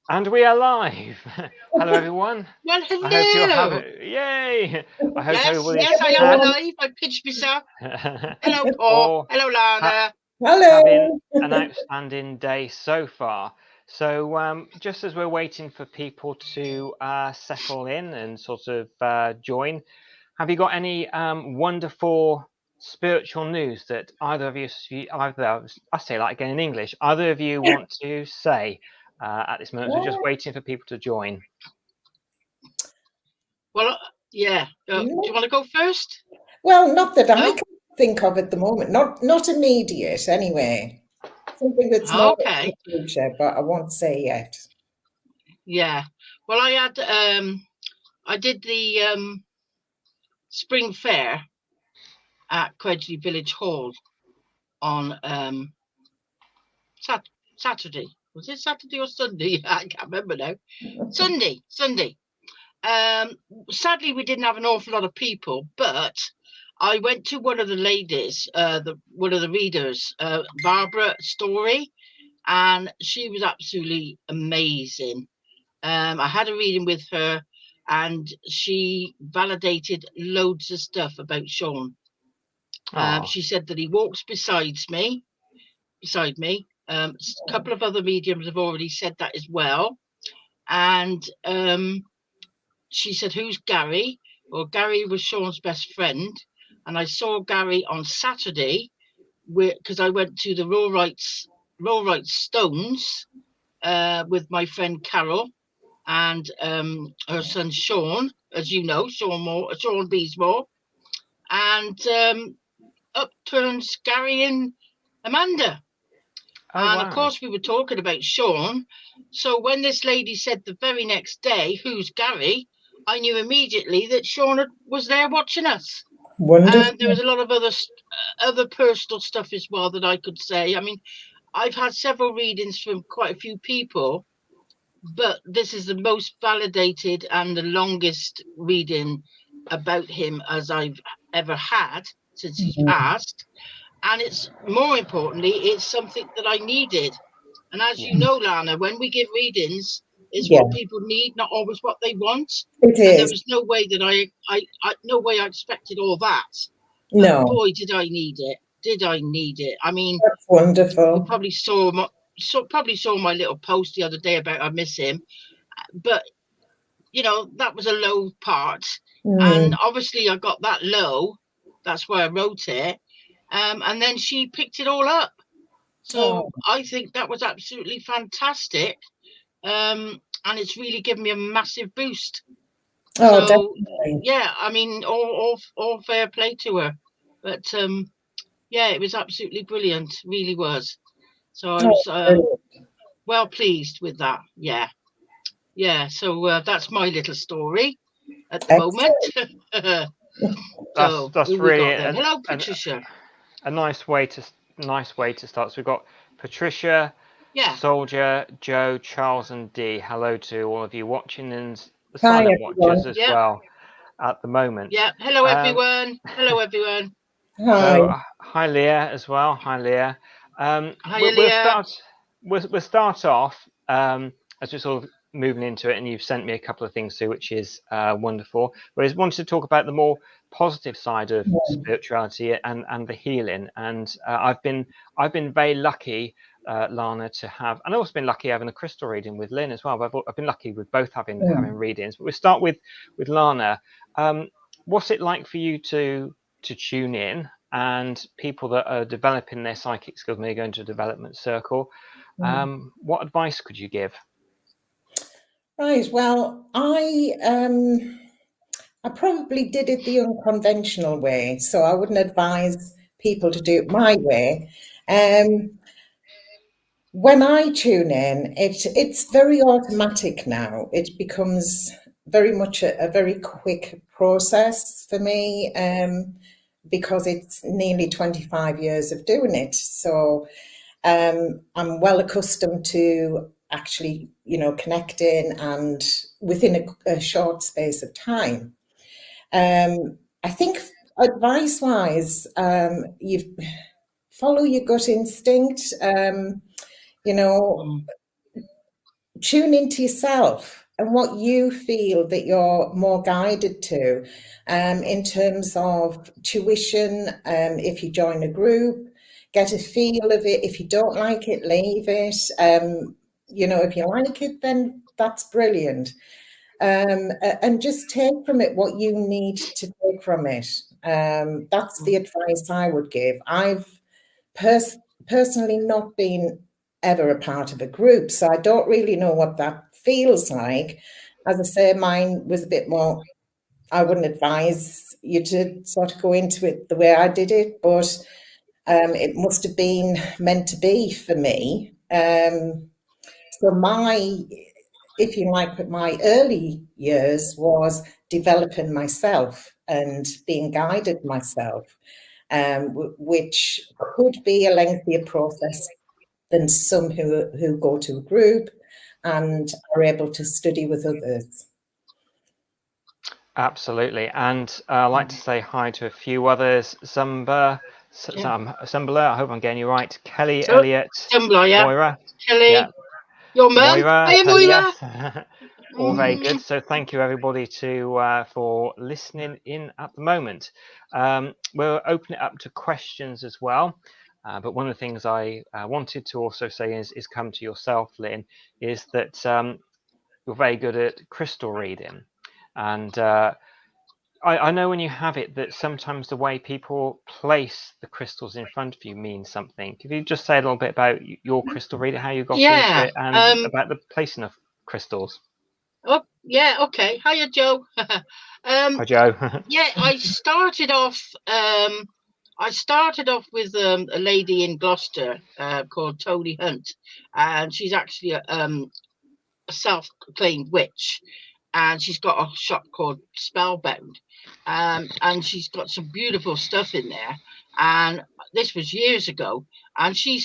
And we are live. Hello, everyone. Well, I hope you're hello. having. Yay! I hope Yes, everybody yes, I am had. alive. I pinched myself. Hello, Paul. or Hello, ha- Lana. having Hello. an outstanding day so far. So, just as we're waiting for people to settle in and sort of join, have you got any wonderful spiritual news that either of you, I say that again in English, either of you want to say at this moment? We're just waiting for people to join. Well, yeah. Do you want to go first? Well, not that I No? can think of at the moment. Not immediate, anyway. Something that's more in Okay. the future, but I won't say yet. Yeah. Well, I did the spring fair at Quedgley Village Hall on Saturday. Was it Saturday or Sunday? I can't remember now. Sunday. Sadly, we didn't have an awful lot of people, but I went to one of the ladies, one of the readers, Barbara Story, and she was absolutely amazing. I had a reading with her, and she validated loads of stuff about Sean. She said that he walks beside me. A couple of other mediums have already said that as well, and she said, "Who's Gary?" Well, Gary was Sean's best friend, and I saw Gary on Saturday because I went to the Raw Rights Stones with my friend Carol and her son Sean, as you know, Sean Beesmore, and up turns Gary and Amanda. And of course, we were talking about Sean. So when this lady said the very next day, "Who's Gary?" I knew immediately that Sean was there watching us. Wonderful. And there was a lot of other personal stuff as well that I could say. I mean, I've had several readings from quite a few people, but this is the most validated and the longest reading about him as I've ever had since he's passed. And it's more importantly, it's something that I needed. And as you know, Lana, when we give readings, it's what people need, not always what they want. It is. And there was no way that I expected all that. But no. Boy, did I need it. Did I need it? I mean, that's wonderful. You probably saw my little post the other day about I miss him. But, that was a low part. And obviously I got that low. That's why I wrote it. And then she picked it all up. So I think that was absolutely fantastic. And it's really given me a massive boost. So, definitely. Yeah, I mean, all fair play to her. But, yeah, it was absolutely brilliant. Really was. So I was well pleased with that. Yeah. Yeah. So that's my little story at the moment. That's really hello, Patricia. A nice way to start. So we've got Patricia, Soldier, Joe, Charles, and Dee. Hello to all of you watching and the silent watchers as well at the moment. Yeah. Hello, everyone. Hello, everyone. Hi. So hi, Leah, as well. Hi, Leah. Hi, Leah. We'll start off as we're sort of moving into it, and you've sent me a couple of things too, which is wonderful. But I just wanted to talk about the more positive side of spirituality and the healing. And I've been very lucky, Lana, to have, and I've also been lucky having a crystal reading with Lynn as well. But I've been lucky with both having readings. But we'll start with Lana. What's it like for you to tune in, and people that are developing their psychic skills, maybe going to a development circle? What advice could you give? Right. Well, I probably did it the unconventional way, so I wouldn't advise people to do it my way. When I tune in, it's very automatic now. It becomes very much a very quick process for me, because it's nearly 25 years of doing it. So I'm well accustomed to actually, connecting and within a short space of time. I think advice-wise, you follow your gut instinct. tune into yourself and what you feel that you're more guided to, in terms of tuition. If you join a group, get a feel of it. If you don't like it, leave it. If you like it, then that's brilliant. And just take from it what you need to take from it. That's the advice I would give. I've personally not been ever a part of a group, so I don't really know what that feels like. As I say, mine was a bit more, I wouldn't advise you to sort of go into it the way I did it, but it must have been meant to be for me. So if you like, my early years was developing myself and being guided myself, which could be a lengthier process than some who go to a group and are able to study with others. Absolutely. And I'd like to say hi to a few others. Zumbler, I hope I'm getting you right. Kelly, Elliot, Zumbler, yeah. Moira. Kelly, Yeah. your mum. Moira. Hey, Moira. Yes. All very good. So thank you, everybody, for listening in at the moment. We'll open it up to questions as well. But one of the things I wanted to also say is come to yourself, Lynn, is that you're very good at crystal reading. And I know when you have it that sometimes the way people place the crystals in front of you means something. Could you just say a little bit about your crystal reading, how you got into it, and about the placing of crystals? Oh, yeah, okay. Hiya, Joe. Hi, Joe. Yeah, I started off with a lady in Gloucester called Tony Hunt, and she's actually a self-proclaimed witch, and she's got a shop called Spellbound, and she's got some beautiful stuff in there. And this was years ago, and she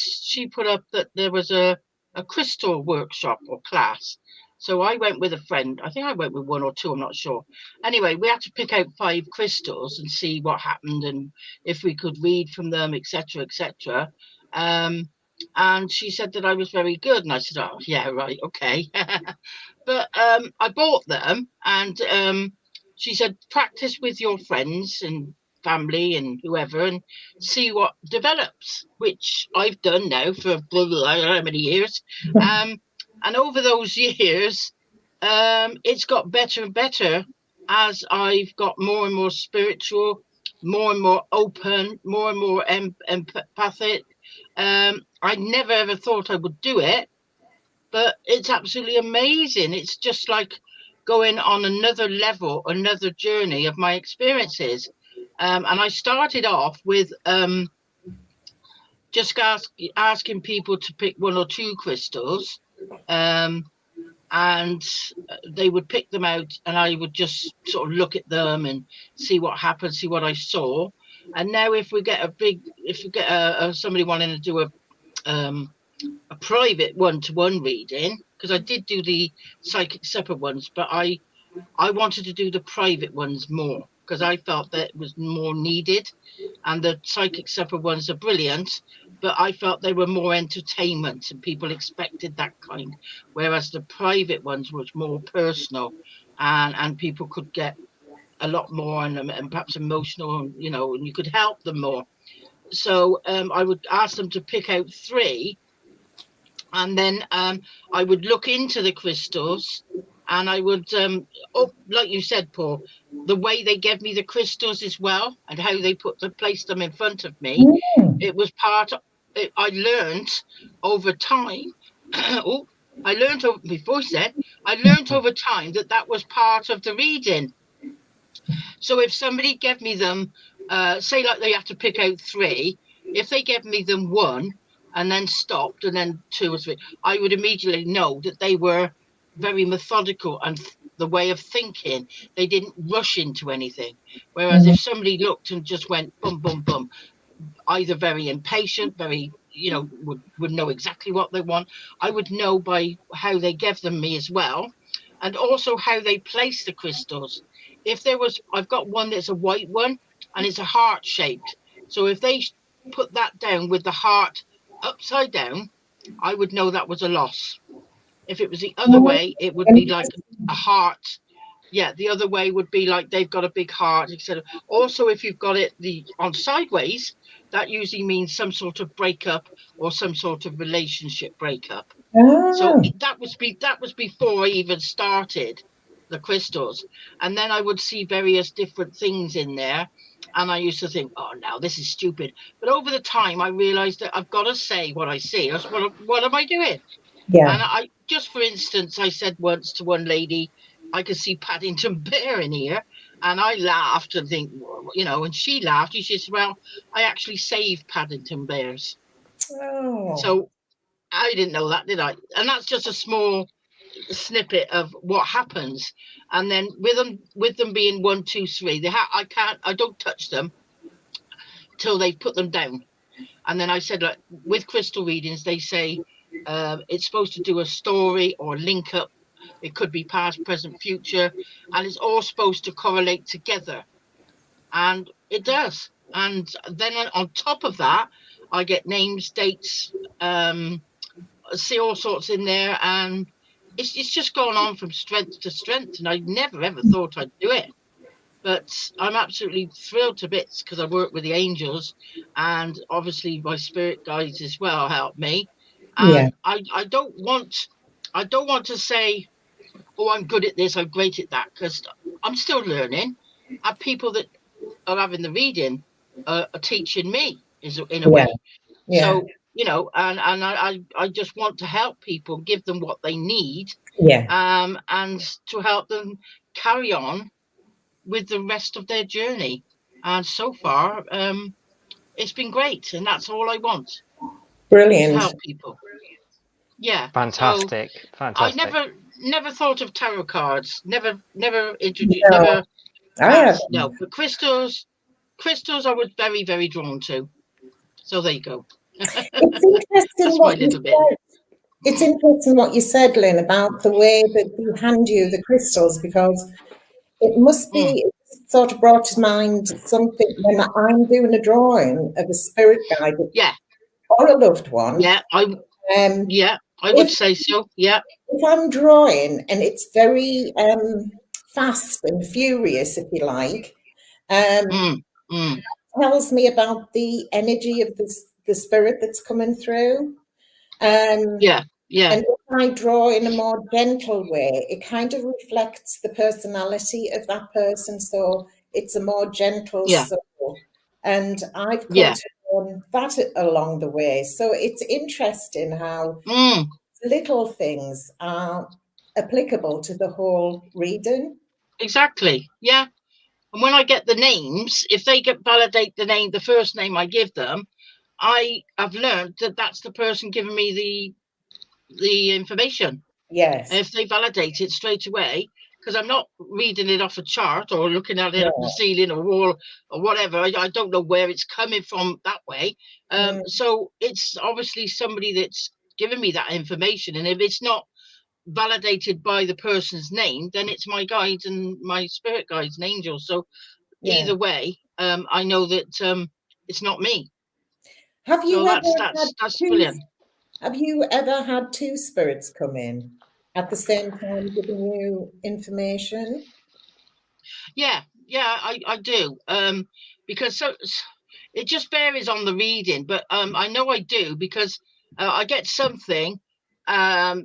put up that there was a crystal workshop or class. So I went with a friend. I think I went with one or two, I'm not sure. Anyway, we had to pick out 5 crystals and see what happened and if we could read from them, etc., etc. And she said that I was very good, and I said, "Oh, yeah, right, okay." But I bought them, and she said, "Practice with your friends and family and whoever, and see what develops," which I've done now for I don't know how many years. And over those years, it's got better and better as I've got more and more spiritual, more and more open, more and more empathic. I never ever thought I would do it, but it's absolutely amazing. It's just like going on another level, another journey of my experiences. And I started off with just asking people to pick 1 or 2 crystals, and they would pick them out, and I would just sort of look at them and see what happened, see what I saw. And now if we get somebody wanting to do a private one-to-one reading, because I did do the psychic supper ones, but I wanted to do the private ones more because I felt that it was more needed. And the psychic supper ones are brilliant, but I felt they were more entertainment and people expected that kind, whereas the private ones was more personal, and people could get a lot more and perhaps emotional, and you could help them more. So I would ask them to pick out 3, and then I would look into the crystals, and I would, like you said, Paul, the way they gave me the crystals as well, and how they placed them in front of me, it was part of it. I learned over time. I learned over time that was part of the reading. So if somebody gave me them, say like they have to pick out 3, if they gave me them 1 and then stopped and then 2 or 3, I would immediately know that they were very methodical and the way of thinking. They didn't rush into anything. Whereas if somebody looked and just went bum, bum, bum, either very impatient, very, would know exactly what they want, I would know by how they gave them me as well. And also how they place the crystals. I've got one that's a white one and it's a heart shaped. So if they put that down with the heart upside down, I would know that was a loss. If it was the other way, it would be like a heart. Yeah, the other way would be like they've got a big heart, etc. Also, if you've got it on sideways, that usually means some sort of breakup or some sort of relationship breakup. So that was before I even started the crystals, and then I would see various different things in there, and I used to think, oh, now this is stupid. But over the time, I realised that I've got to say what I see. Else what am I doing? Yeah. And I just, for instance, I said once to one lady, I could see Paddington Bear in here, and I laughed and think, and she laughed. She said, well, I actually saved Paddington Bears. Oh. So I didn't know that, did I? And that's just a small snippet of what happens. And then with them being 1, 2, 3, I don't touch them till they put them down. And then I said, like, with crystal readings, they say it's supposed to do a story or link up. It could be past, present, future, and it's all supposed to correlate together. And it does. And then on top of that, I get names, dates, see all sorts in there, and it's just gone on from strength to strength. And I never ever thought I'd do it, but I'm absolutely thrilled to bits because I work with the angels, and obviously my spirit guides as well help me. And I don't want to say, oh, I'm good at this, I'm great at that, because I'm still learning. And people that are having the reading are teaching me in a way. So and I just want to help people, give them what they need, and to help them carry on with the rest of their journey. And so far, it's been great, and that's all I want. Brilliant. To help people. Yeah. Fantastic. So Fantastic. I never thought of tarot cards. Never introduced. No, never. I have. No, but crystals I was very, very drawn to. So there you go. It's interesting what you said. It's interesting what you said, Lynn, about the way that they hand you the crystals, because it must be sort of brought to mind something when I'm doing a drawing of a spirit guide or a loved one. Yeah, I would say so. Yeah. If I'm drawing and it's very fast and furious, if you like, tells me about the energy of the spirit that's coming through. And if I draw in a more gentle way, it kind of reflects the personality of that person. So it's a more gentle soul. And I've come to learn that along the way. So it's interesting how little things are applicable to the whole reading. Exactly. Yeah. And when I get the names, if they validate the first name I give them, I have learned that that's the person giving me the information. Yes. And if they validate it straight away, because I'm not reading it off a chart or looking at it on the ceiling or wall or whatever. I don't know where it's coming from that way. So it's obviously somebody that's given me that information. And if it's not validated by the person's name, then it's my guides and my spirit guides and angels. So either way, I know that it's not me. Have you that's brilliant. Have you ever had two spirits come in at the same time giving you information? Yeah, I do. Because it just varies on the reading, but I know I do because I get something.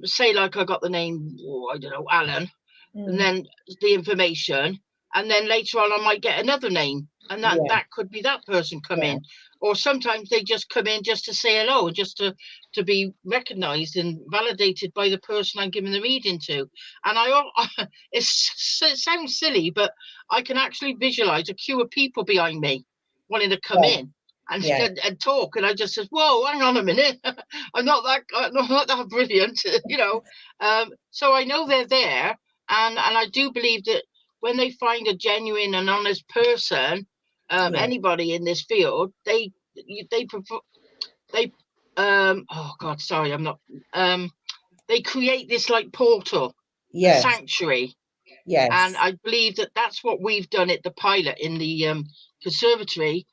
Say like I got the name, I don't know, Alan, and then the information, and then later on I might get another name, and that could be that person come in. Or sometimes they just come in just to say hello, just to be recognised and validated by the person I'm giving the reading to. And it sounds silly, but I can actually visualise a queue of people behind me wanting to come in and talk. And I just said, whoa, hang on a minute. I'm not that brilliant, So I know they're there. And I do believe that when they find a genuine and honest person, anybody in this field, they create this like portal, a sanctuary. And I believe that that's what we've done at the pilot in the conservatory.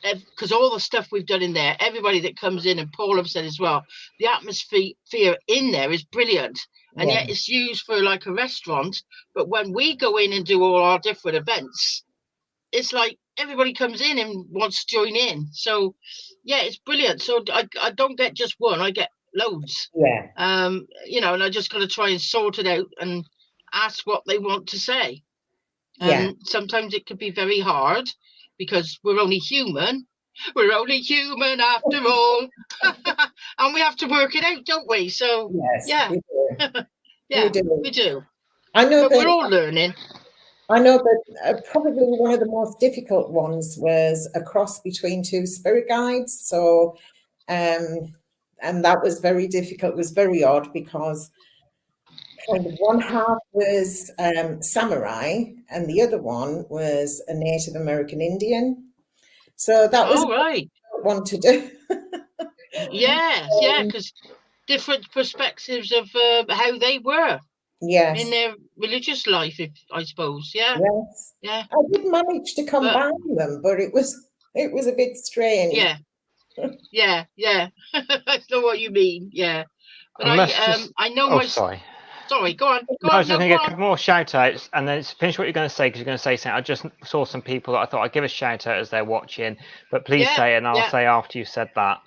because all the stuff we've done in there, everybody that comes in, and Paul have said as well, the atmosphere in there is brilliant. And yet it's used for like a restaurant. But when we go in and do all our different events, it's like everybody comes in and wants to join in. So yeah, it's brilliant. So I don't get just one, I get loads. You know, and I just got to try and sort it out and ask what they want to say. And sometimes it could be very hard because we're only human. We're only human after all. And we have to work it out, don't we? So yeah, we do. Yeah, we do. I know, but we're all learning. I know that probably one of the most difficult ones was a cross between two spirit guides. So, and that was very difficult. It was very odd because kind of one half was samurai and the other one was a Native American Indian. So that was right. One to do. Yeah, because different perspectives of how they were. Yes. In their religious life, I suppose. Yeah. Yes. Yeah. I did manage to combine them, but it was a bit strange. Yeah. Yeah. I know what you mean. Yeah. But I know my. Sorry. Sorry, go on. I was just going to get a couple more shout outs and then finish what you're going to say, because you're going to say something. I just saw some people that I thought I'd give a shout out as they're watching, but please say it and I'll say after you said that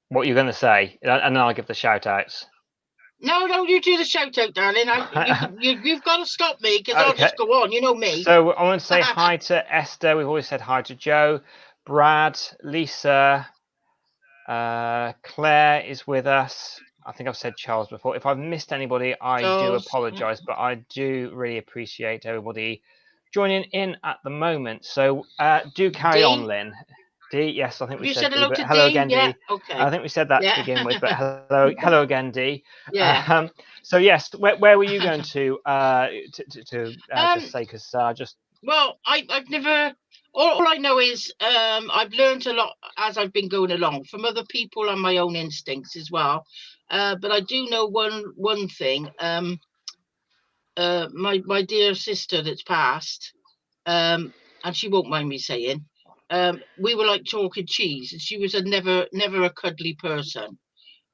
what you're going to say, and then I'll give the shout outs. No, you do the shout out, darling. You've got to stop me, because I'll just go on. You know me. So I want to say hi to Esther. We've always said hi to Joe, Brad, Lisa, Claire is with us. I think I've said Charles before. If I've missed anybody, I do apologise, but I do really appreciate everybody joining in at the moment. So do carry on, Lynn. Dee, yes, I think we said hello, hello again, Dee. Yeah, okay. I think we said that to begin with, but hello again, Dee. Yeah. So yes, where were you going to just say? Because well, I've never. All I know is I've learned a lot as I've been going along from other people and my own instincts as well. But I do know one thing. My dear sister that's passed, and she won't mind me saying, we were like chalk and cheese, and she was never a cuddly person,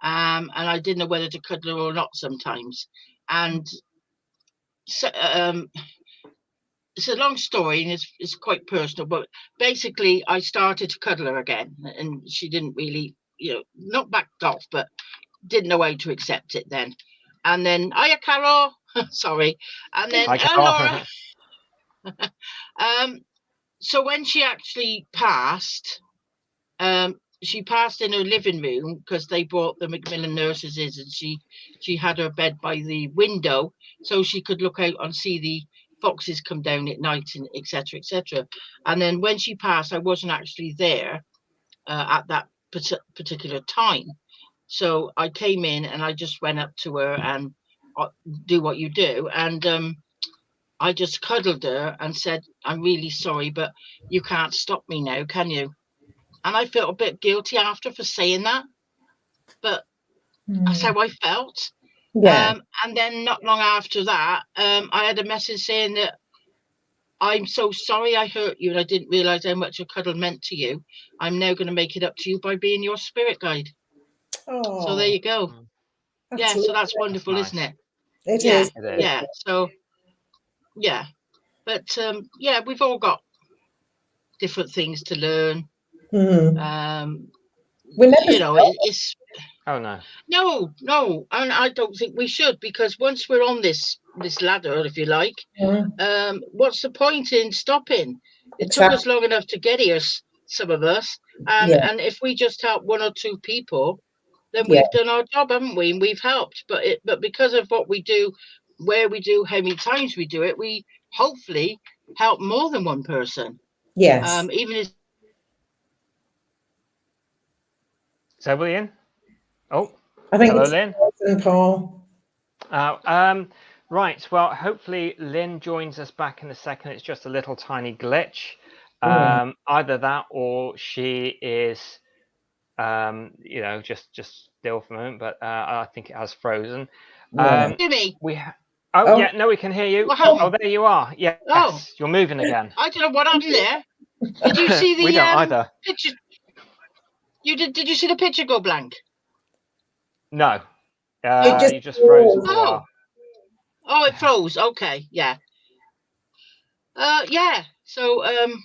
and I didn't know whether to cuddle her or not sometimes. And so, it's a long story and it's quite personal, but basically I started to cuddle her again, and she didn't really, not backed off, but didn't know how to accept it then. And then, hiya, Carol. Sorry. And then, Laura. So when she actually passed, she passed in her living room because they brought the Macmillan nurses in, and she had her bed by the window so she could look out and see the foxes come down at night, and etc. And then when she passed, I wasn't actually there at that particular time. So I came in and I just went up to her and do what you do. And I just cuddled her and said, I'm really sorry, but you can't stop me now, can you? And I felt a bit guilty after for saying that. But that's how I felt. Yeah. And then not long after that, I had a message saying that I'm so sorry I hurt you and I didn't realise how much a cuddle meant to you. I'm now going to make it up to you by being your spirit guide. Oh, so there you go. Absolutely. Yeah, so that's wonderful, that's nice. Isn't it? It is. Yeah. So, yeah. But, we've all got different things to learn. We never it's... Oh, no. No. And I don't think we should, because once we're on this ladder, if you like, what's the point in stopping? It took us long enough to get here, some of us. And if we just help one or two people, then we've done our job, haven't we? And we've helped. But because of what we do, where we do, how many times we do it, we hopefully help more than one person. Yes. Even if... Is everybody in? Oh, I think hello, it's Lynn. And Paul. Right. Well, hopefully Lynn joins us back in a second. It's just a little tiny glitch. Either that, or she is, just still for a moment. But I think it has frozen. Jimmy. Yeah, no, we can hear you. Oh, there you are. Yes, you're moving again. I don't know what happened there. Did you see the We don't either. picture? You did you see the picture go blank? No. It You just froze for a Oh. while. Oh, it froze. Okay, yeah. Yeah. So I'm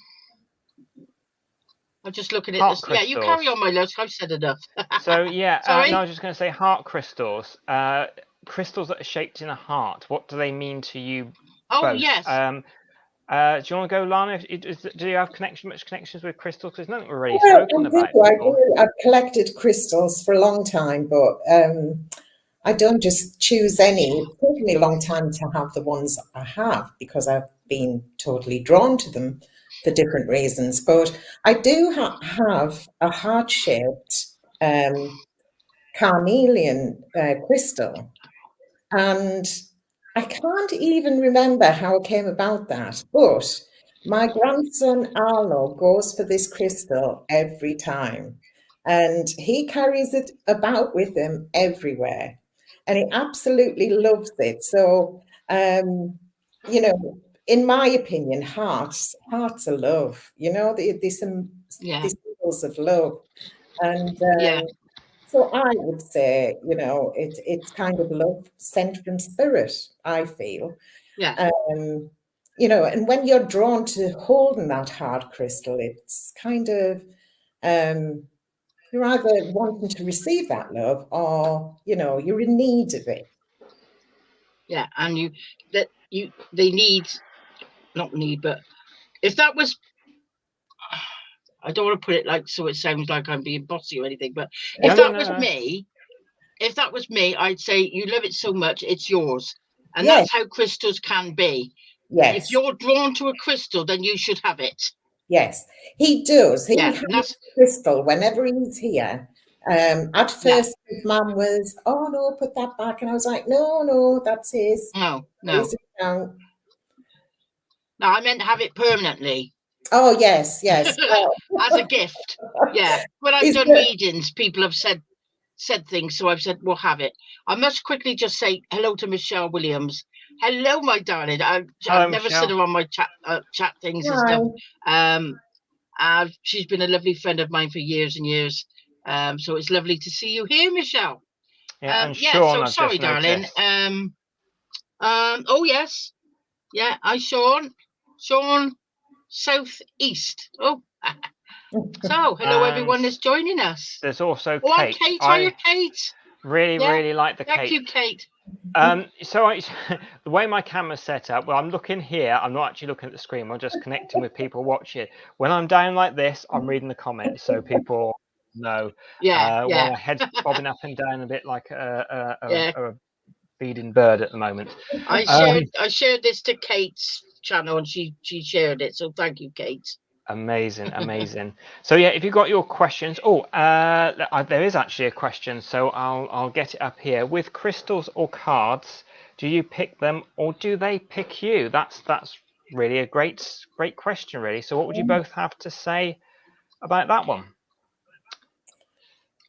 just looking at Heart this. Yeah, you crystals. carry on, my love. I've said enough. So yeah, Sorry? no, I was just going to say heart crystals. Crystals that are shaped in a heart. What do they mean to you Oh, both? yes. Do you want to go, Lana? Do you have much connections with crystals? Because nothing we've really Well, spoken I about do. before. I've collected crystals for a long time, but I don't just choose any. It's taken me a long time to have the ones I have because I've been totally drawn to them for different reasons. But I do have a heart-shaped carnelian crystal, and I can't even remember how it came about that. But my grandson Arlo goes for this crystal every time, and he carries it about with him everywhere, and he absolutely loves it. So, you know, in my opinion, hearts are love. You know, there's some Yeah. these symbols of love, and Yeah. so I would say, you know, it's kind of love sent from spirit, I feel. Yeah. You know, and when you're drawn to holding that hard crystal, it's kind of you're either wanting to receive that love or, you know, you're in need of it. Yeah. And they need, not need, but if that was, I don't want to put it like so it sounds like I'm being bossy or anything, but if that was me, I'd say you love it so much, it's yours. And Yes, that's how crystals can be. If yes, you're drawn to a crystal, then you should have it. yes. He does. He Yeah. has And that's, crystal whenever he's here. At yeah. first, his mum was, "Oh no, put that back," and I was like, "No, no, that's his. No. Raise it down." No, I meant to have it permanently. Oh yes, yes. As a gift. Yeah. When I've Is done there- readings, people have said things, so I've said we'll have it. I must quickly just say hello to Michelle Williams. Hello, my darling. I've Hello, never Michelle. seen her on my chat things and Hi. stuff. She's been a lovely friend of mine for years and years. So it's lovely to see you here, Michelle. Yeah, and Yeah. Sean, So I've sorry, just darling. noticed. Oh yes. Yeah. Sean Southeast. Oh. So hello, everyone And that's joining us. there's also Oh, I'm Kate. Kate. Hiya, Kate. Really, Yeah. really like the Thank Kate. you, Kate. So the way my camera's set up, well, I'm looking here. I'm not actually looking at the screen. I'm just connecting with people watching. When I'm down like this, I'm reading the comments so people know. Yeah. While my head's bobbing up and down a bit like Yeah. a feeding bird at the moment. I shared this to Kate's channel and she shared it. So thank you, Kate. Amazing. So yeah, if you've got your questions, there is actually a question, so I'll get it up here. With crystals or cards, do you pick them or do they pick you? That's really a great question, really. So what would you both have to say about that one?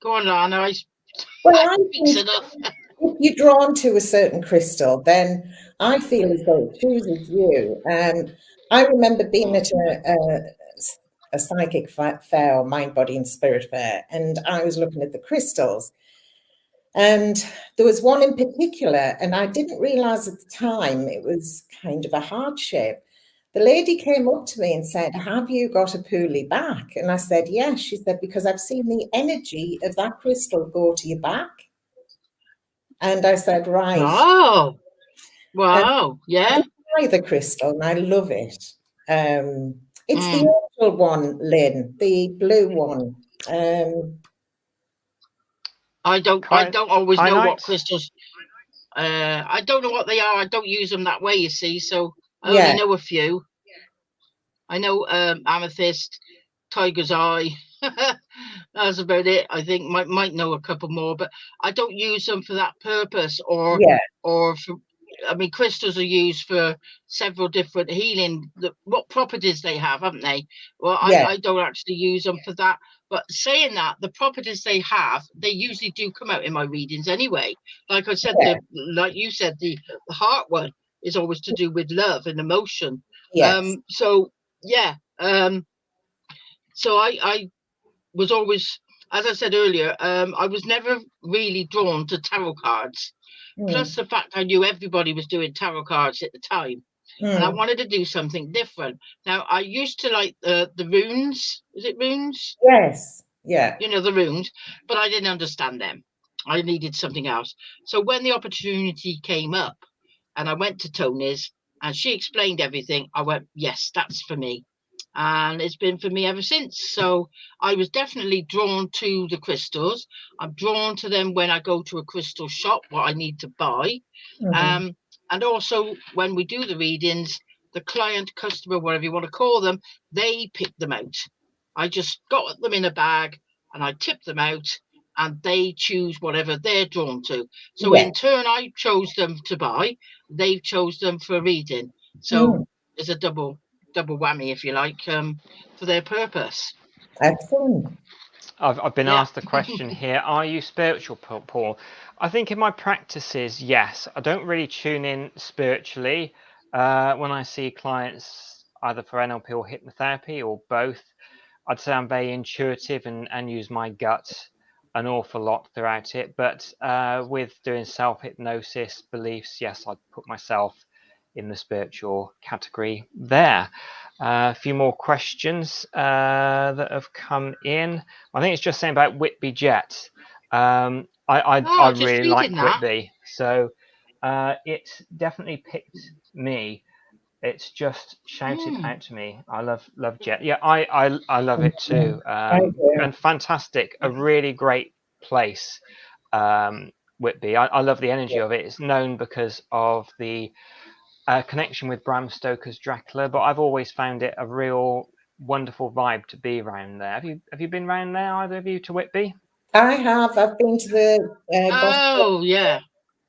Go on, Lana. Well, I Speaks think enough. if you're drawn to a certain crystal, then I feel as though it chooses you. I remember being at a psychic fair, or mind, body, and spirit fair, and I was looking at the crystals. And there was one in particular, and I didn't realize at the time it was kind of a heart shape. The lady came up to me and said, "Have you got a pulley back?" And I said, "Yes." She said, "Because I've seen the energy of that crystal go to your back." And I said, "Right." Oh, wow. Yeah. I buy the crystal and I love it. It's the angel one, Lynn, the blue one. I don't always know what Kyanite? crystals. I don't know what they are. I don't use them that way, you see. So I Yeah. only know a few. I know amethyst, tiger's eye. That's about it. I think might know a couple more, but I don't use them for that purpose. Or for, I mean, crystals are used for several different healing. What properties they have, haven't they? Well, I don't actually use them for that. But saying that, the properties they have, they usually do come out in my readings anyway. Like I said, like you said, the heart one is always to do with love and emotion. Yes. So yeah. So I was always, as I said earlier, I was never really drawn to tarot cards. Plus the fact I knew everybody was doing tarot cards at the time. And I wanted to do something different. Now, I used to like the runes. Is it runes? Yes. Yeah. You know, the runes, but I didn't understand them. I needed something else. So when the opportunity came up and I went to Tony's and she explained everything, I went, yes, that's for me. And it's been for me ever since. So I was definitely drawn to the crystals. I'm drawn to them when I go to a crystal shop, what I need to buy. And also when we do the readings, the client, customer, whatever you want to call them, they pick them out. I just got them in a bag and I tip them out and they choose whatever they're drawn to. So in turn, I chose them to buy. They chose them for reading. So it's a double whammy, if you like, for their purpose. Excellent. I've been asked the question here, are you spiritual, Paul? I think in my practices, yes. I don't really tune in spiritually. When I see clients either for NLP or hypnotherapy or both, I'd say I'm very intuitive and use my gut an awful lot throughout it. But with doing self-hypnosis beliefs, yes, I'd put myself in the spiritual category there. A few more questions that have come in. I think it's just saying about Whitby Jet. I really like Whitby, so it definitely picked me. It's just shouted out to me. I love Jet. Yeah, I love it too. And fantastic, a really great place. Whitby. I love the energy of it. It's known because of the connection with Bram Stoker's Dracula, but I've always found it a real wonderful vibe to be around there. Have you been around there, either of you, to Whitby? I have. I've been to the Goddard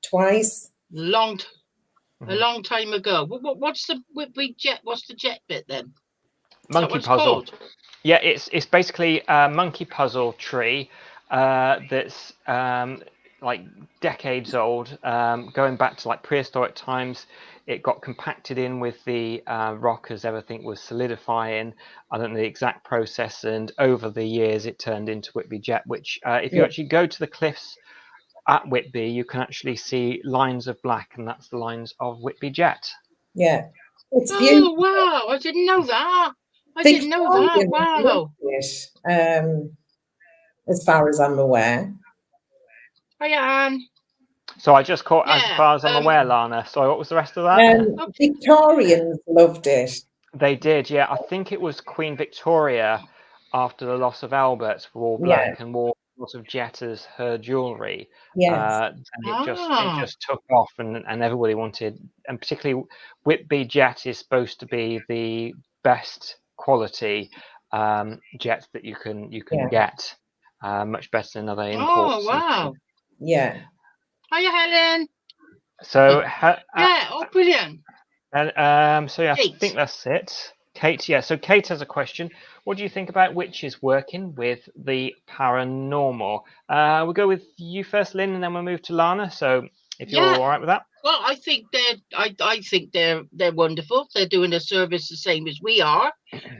twice. A long time ago. What's the Whitby Jet? What's the jet bit then? Monkey puzzle. Yeah, it's basically a monkey puzzle tree that's like decades old, going back to like prehistoric times. It got compacted in with the rock as everything was solidifying. I don't know the exact process, and over the years it turned into Whitby Jet, which if you actually go to the cliffs at Whitby, you can actually see lines of black, and that's the lines of Whitby Jet. Yeah, it's beautiful. Oh, wow, I didn't know that. Didn't know that. Wow. As far as I'm aware. Hi, Anne. So I just caught, as far as I'm aware, Lana. So what was the rest of that? Victorians loved it. They did, yeah. I think it was Queen Victoria, after the loss of Albert, wore black and wore lots of jet as her jewellery. Yes. And it just took off, and everybody wanted, and particularly Whitby Jet is supposed to be the best quality jet that you can get, much better than other imports. Oh, wow. Yeah. Hiya, Helen. So brilliant. And so yeah, Kate. I think that's it. Kate, yeah. So Kate has a question. What do you think about witches working with the paranormal? We'll go with you first, Lynn, and then we'll move to Lana. So if you're all right with that. Well, I think they're wonderful. They're doing a service the same as we are,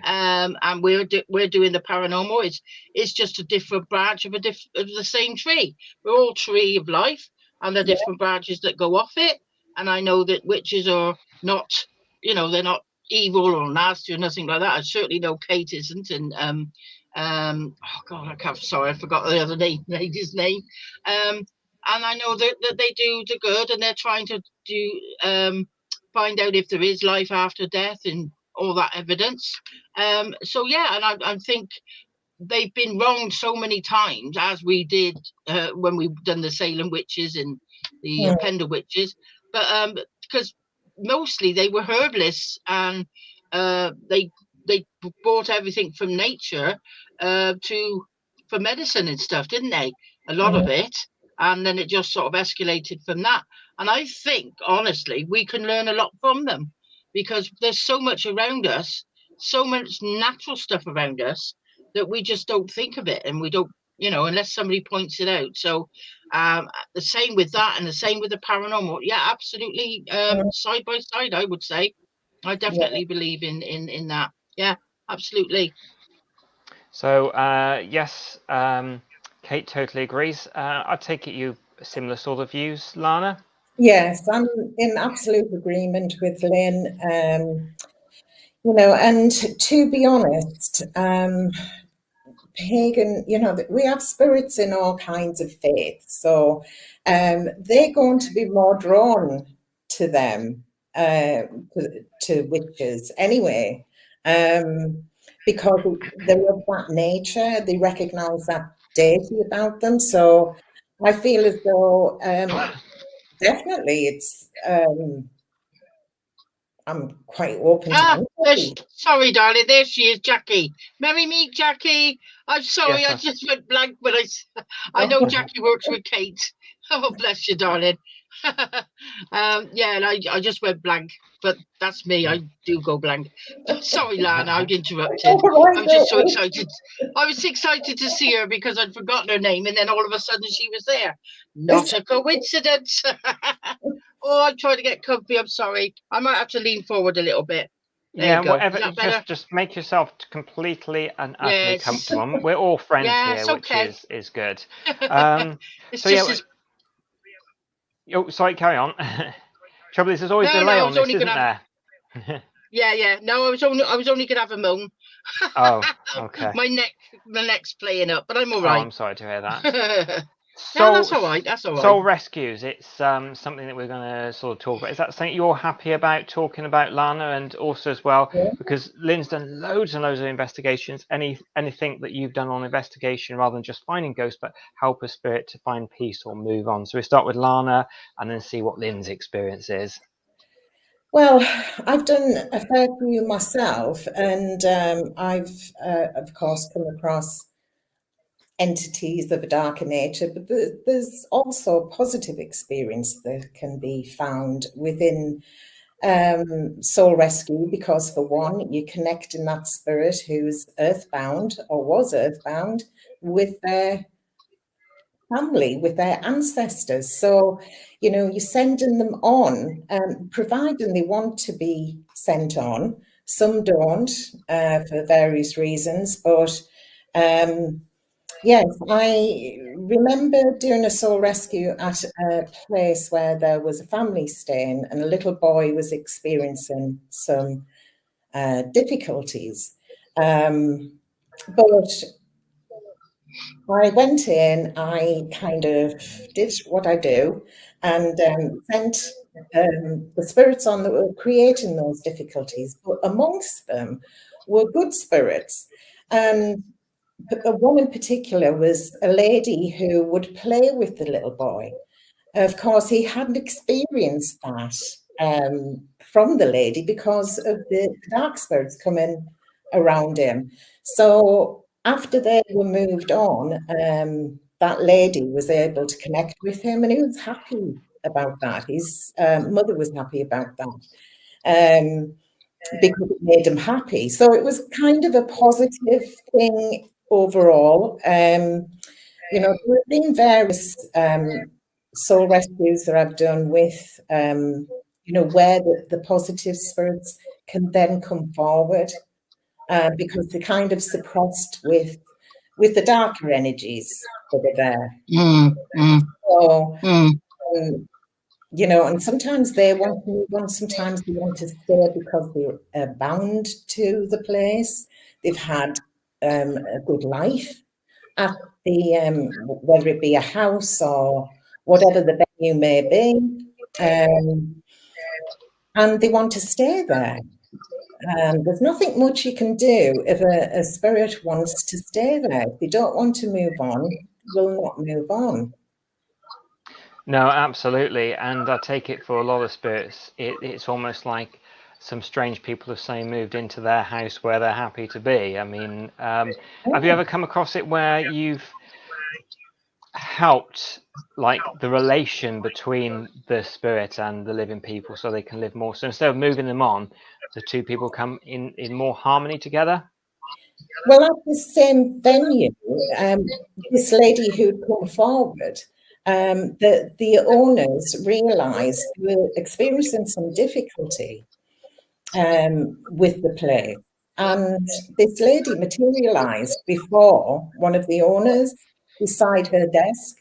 and we're doing the paranormal. It's just a different branch of the same tree. We're all tree of life, and the different branches that go off it. And I know that witches are not, they're not evil or nasty or nothing like that. I certainly know Kate isn't, and oh God, I forgot the other lady's name. And I know that they do the good, and they're trying to find out if there is life after death and all that evidence. So yeah, and I think they've been wronged so many times, as we did when we've done the Salem witches and the Pendle witches, but because mostly they were herbalists, and they bought everything from nature for medicine and stuff, didn't they? A lot of it. And then it just sort of escalated from that. And I think, honestly, we can learn a lot from them, because there's so much around us, so much natural stuff around us, that we just don't think of it, and we don't, unless somebody points it out. So the same with that, and the same with the paranormal. Yeah, absolutely. Side by side, I would say. I definitely believe in that. Yeah, absolutely. So yes, Kate totally agrees. I take it you similar sort of views, Lana. Yes, I'm in absolute agreement with Lynn. You know, and to be honest, pagan, you know, we have spirits in all kinds of faiths, so they're going to be more drawn to them, to witches anyway, because they're of that nature, they recognize that deity about them. So I feel as though definitely it's I'm quite open to anybody. Sorry, darling. There she is, Jackie. Merry meet, Jackie. I'm sorry, Yes, I just went blank when I know Jackie works with Kate. Oh, bless you, darling. Yeah, and I just went blank, but that's me. I do go blank. Sorry, Lana, I interrupted. I was just so excited. I was excited to see her because I'd forgotten her name, and then all of a sudden she was there. Not a coincidence. Oh, I'm trying to get comfy. I'm sorry. I might have to lean forward a little bit. There yeah, you go. whatever. Is that better? Just make yourself completely and utterly Yes. comfortable. We're all friends Yes, here, which okay. is good. It's So just yeah. as Oh, sorry, carry on. Trouble is, there's always a delay I on was this, only isn't gonna there? yeah. No, I was only gonna have a moan. Oh, okay. My neck's playing up, but I'm all Oh, right. I'm sorry to hear that. No, that's all right. That's all right. Soul rescues. It's something that we're going to sort of talk about. Is that something you're happy about talking about, Lana, and also as well because Lyn's done loads and loads of investigations. Anything that you've done on investigation rather than just finding ghosts, but help a spirit to find peace or move on. So we start with Lana and then see what Lyn's experience is. Well, I've done a fair few myself, and I've, of course, come across entities of a darker nature, but there's also positive experience that can be found within soul rescue, because for one, you connect in that spirit who's earthbound or was earthbound with their family, with their ancestors. So, you know, you're sending them on, providing they want to be sent on. Some don't for various reasons, but yes, I remember doing a soul rescue at a place where there was a family staying and a little boy was experiencing some difficulties. But I went in, I kind of did what I do and sent the spirits on that were creating those difficulties. But amongst them were good spirits. And one in particular was a lady who would play with the little boy. Of course, he hadn't experienced that from the lady because of the dark spirits coming around him. So after they were moved on, that lady was able to connect with him, and he was happy about that. His mother was happy about that. Because it made him happy. So it was kind of a positive thing overall. You know, there have been various soul rescues that I've done with, you know, where the positive spirits can then come forward because they're kind of suppressed with the darker energies that are there. So, you know, and sometimes they want to move on, sometimes they want to stay because they're bound to the place. They've had a good life at the, whether it be a house or whatever the venue may be, and they want to stay there. There's nothing much you can do if a spirit wants to stay there. If they don't want to move on, will not move on. No, absolutely. And I take it for a lot of spirits, it's almost like some strange people have saying moved into their house where they're happy to be. I mean, have you ever come across it where you've helped like the relation between the spirit and the living people so they can live more? So instead of moving them on, the two people come in more harmony together? Well, at the same venue, this lady who'd come forward, the owners realised they were experiencing some difficulty with the place. And this lady materialized before one of the owners beside her desk.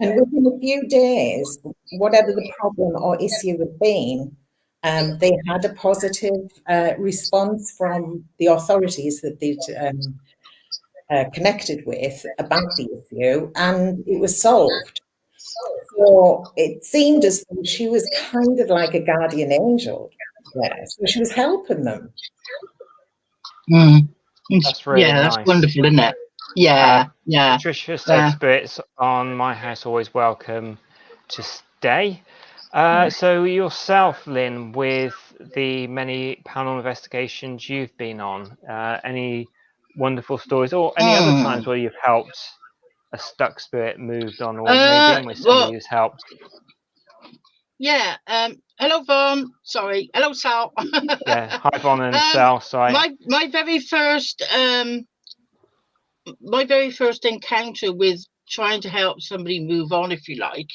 And within a few days, whatever the problem or issue had been, they had a positive response from the authorities that they'd connected with about the issue, and it was solved. So it seemed as though she was kind of like a guardian angel there. So she was helping them. That's really nice. That's wonderful, isn't it? Yeah. Patricia said spirits on my house always welcome to stay. So yourself, Lynn, with the many paranormal investigations you've been on, any wonderful stories or any other times where you've helped a stuck spirit moved on, or maybe been with somebody who's helped? Yeah. Hello, Vaughn. Sorry. Hello, Sal. Yeah. Hi, Vaughn and Sal. Sorry. My very first encounter with trying to help somebody move on, if you like,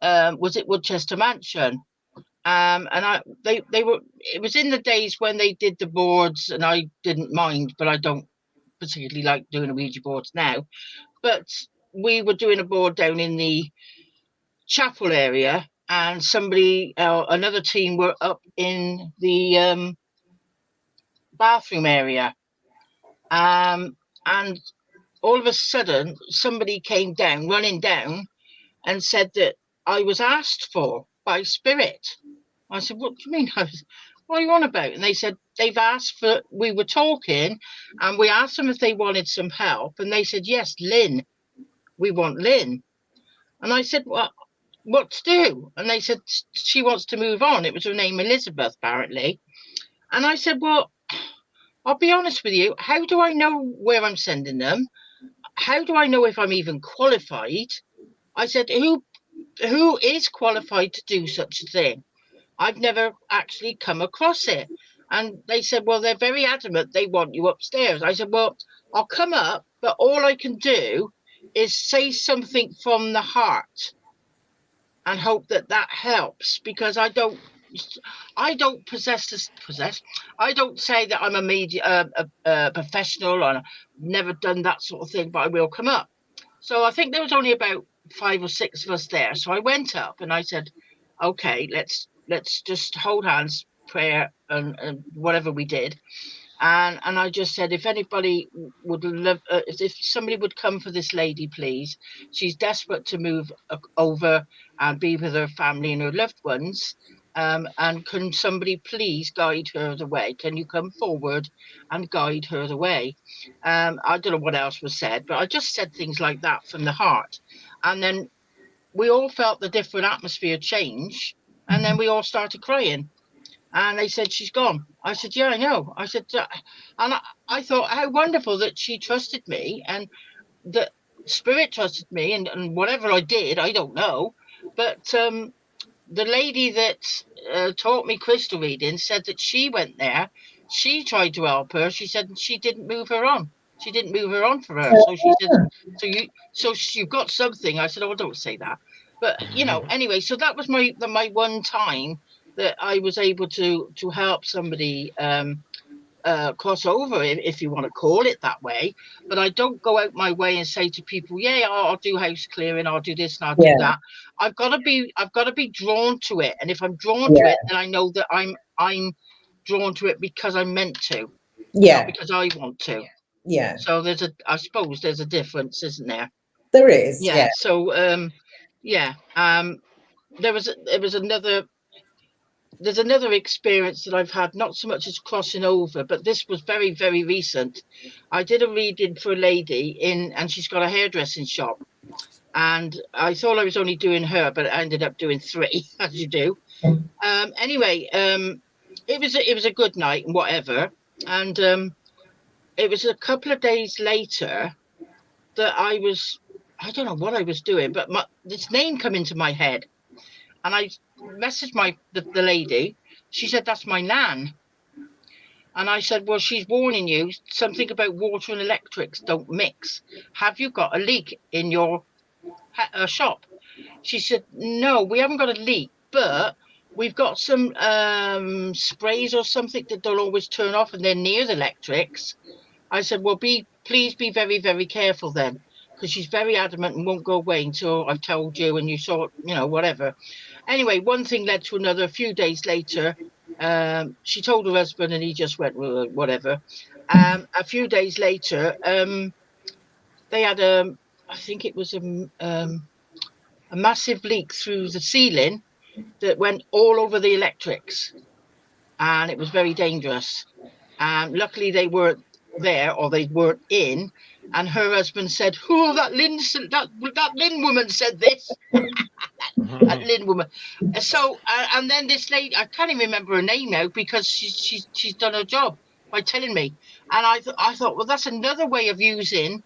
was at Woodchester Mansion. And it was in the days when they did the boards, and I didn't mind, but I don't particularly like doing the Ouija boards now. But we were doing a board down in the chapel area, and another team were up in the bathroom area. And all of a sudden, somebody came running down, and said that I was asked for by spirit. I said, what do you mean? What are you on about? And they said, they've asked for, we were talking, and we asked them if they wanted some help. And they said, yes, Lynn, we want Lynn. And I said, well, what to do? And they said, she wants to move on. It was her name, Elizabeth, apparently. And I said, well, I'll be honest with you. How do I know where I'm sending them? How do I know if I'm even qualified? I said, who is qualified to do such a thing? I've never actually come across it. And they said, well, they're very adamant they want you upstairs. I said, well, I'll come up, but all I can do is say something from the heart and hope that helps, because I don't possess. I don't say that I'm a professional, or I've never done that sort of thing, but I will come up. So I think there was only about 5 or 6 of us there. So I went up and I said, okay, let's just hold hands, prayer, and whatever we did. And I just said, if anybody would love, if somebody would come for this lady, please. She's desperate to move over and be with her family and her loved ones. And can somebody please guide her the way? Can you come forward and guide her the way? I don't know what else was said, but I just said things like that from the heart. And then we all felt the different atmosphere change. And then we all started crying. And they said, she's gone. I said, yeah, I know. I said, and I thought, how wonderful that she trusted me, and that spirit trusted me, and whatever I did, I don't know. But the lady that taught me crystal reading said that she went there. She tried to help her. She said she didn't move her on. She didn't move her on for her. So she said, so you've got something. I said, oh, don't say that. But, anyway, so that was my one time that I was able to help somebody cross over, if you want to call it that way. But I don't go out my way and say to people, yeah, I'll do house clearing, I'll do this and I'll do that. I've got to be drawn to it. And if I'm drawn to it, then I know that I'm drawn to it because I'm meant to. Not because I want to. Yeah. So I suppose there's a difference, isn't there? There is. Yeah. So there's another experience that I've had, not so much as crossing over, but this was very, very recent. I did a reading for a lady and she's got a hairdressing shop. And I thought I was only doing her, but I ended up doing 3, as you do. Anyway, it was a good night and whatever. And it was a couple of days later that I don't know what I was doing, but this name came into my head. And I messaged the lady. She said, that's my nan. And I said, well, she's warning you, something about water and electrics don't mix. Have you got a leak in your shop? She said, no, we haven't got a leak, but we've got some sprays or something that don't always turn off and they're near the electrics. I said, well, please be very, very careful then, because she's very adamant and won't go away until I've told you and you saw, whatever. Anyway, one thing led to another. A few days later, she told her husband and he just went, well, whatever. A few days later, they had I think it was a massive leak through the ceiling that went all over the electrics, and it was very dangerous. Luckily, they weren't there, or they weren't in. And her husband said, "Oh, that Lynn woman said this." That Lynn woman. So, and then this lady, I can't even remember her name now because she's done her job by telling me. And I thought, well, that's another way of using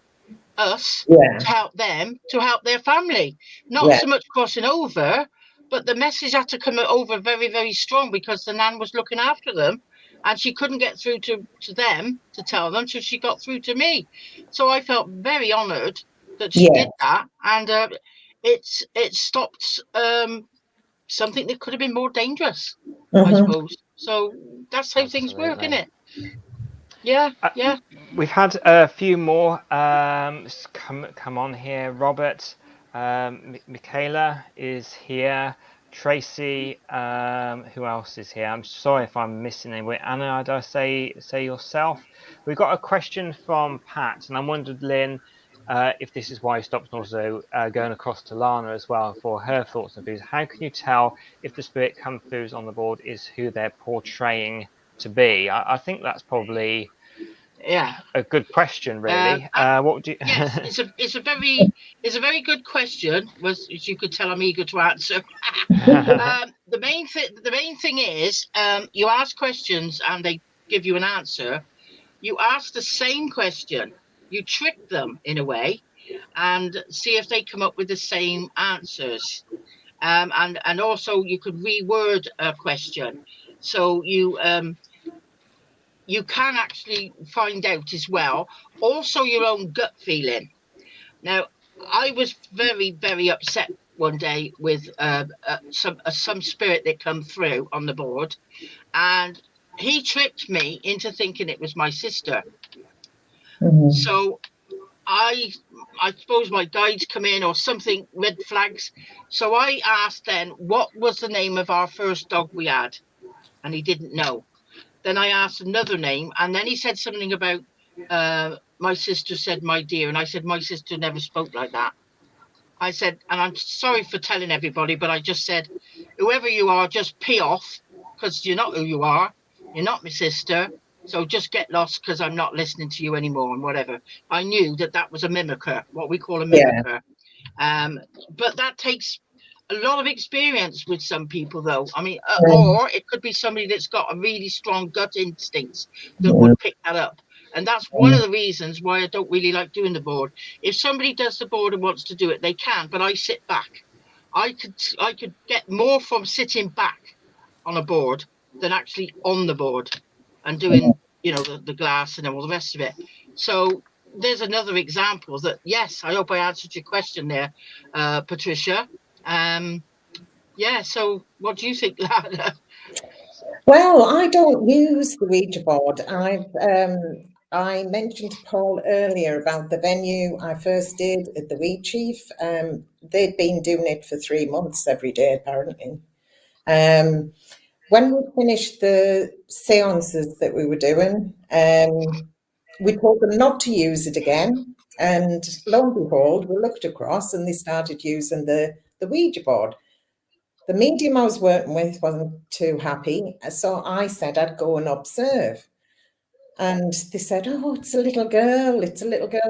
us to help them, to help their family. Not so much crossing over, but the message had to come over very, very strong because the nan was looking after them and she couldn't get through to them to tell them, so she got through to me. So I felt very honoured that she did that, and it stopped something that could have been more dangerous, I suppose. So that's how things work, isn't it? Yeah. We've had a few more come on here. Robert, Michaela is here. Tracy, who else is here? I'm sorry if I'm missing anyone. Anna, did I say yourself? We've got a question from Pat, and I wondered, Lynn, if this is why you stopped, and also going across to Lana as well for her thoughts and views. How can you tell if the spirit come throughs on the board is who they're portraying to be? I think that's probably a good question, really. What would you? Yes, it's a very good question. As you could tell, I'm eager to answer. The main thing is you ask questions and they give you an answer. You ask the same question. You trick them in a way, and see if they come up with the same answers. And also you could reword a question, so you can actually find out as well. Also, your own gut feeling. Now, I was very, very upset one day with some spirit that come through on the board, and he tricked me into thinking it was my sister. So I suppose my guides come in or something, red flags. So I asked then, what was the name of our first dog we had? And he didn't know. Then I asked another name, and then he said something about my sister said, my dear. And I said, my sister never spoke like that. I said, and I'm sorry for telling everybody, but I just said, whoever you are, just pee off, because you're not who you are. You're not my sister. So just get lost, because I'm not listening to you anymore and whatever. I knew that was a mimicker, what we call a mimicker. But that takes a lot of experience with some people, though. I mean, or it could be somebody that's got a really strong gut instinct that would pick that up. And that's one of the reasons why I don't really like doing the board. If somebody does the board and wants to do it, they can, but I sit back. I could get more from sitting back on a board than actually on the board and doing, the glass and all the rest of it. So there's another example that, yes, I hope I answered your question there, Patricia. So what do you think, Lana? Well, I don't use the Ouija board. I mentioned to Paul earlier about the venue I first did at the Wee Chief. They'd been doing it for 3 months every day, apparently. When we finished the seances that we were doing, we told them not to use it again. And lo and behold, we looked across and they started using the Ouija board. The medium I was working with wasn't too happy, so I said I'd go and observe. And they said, oh, it's a little girl,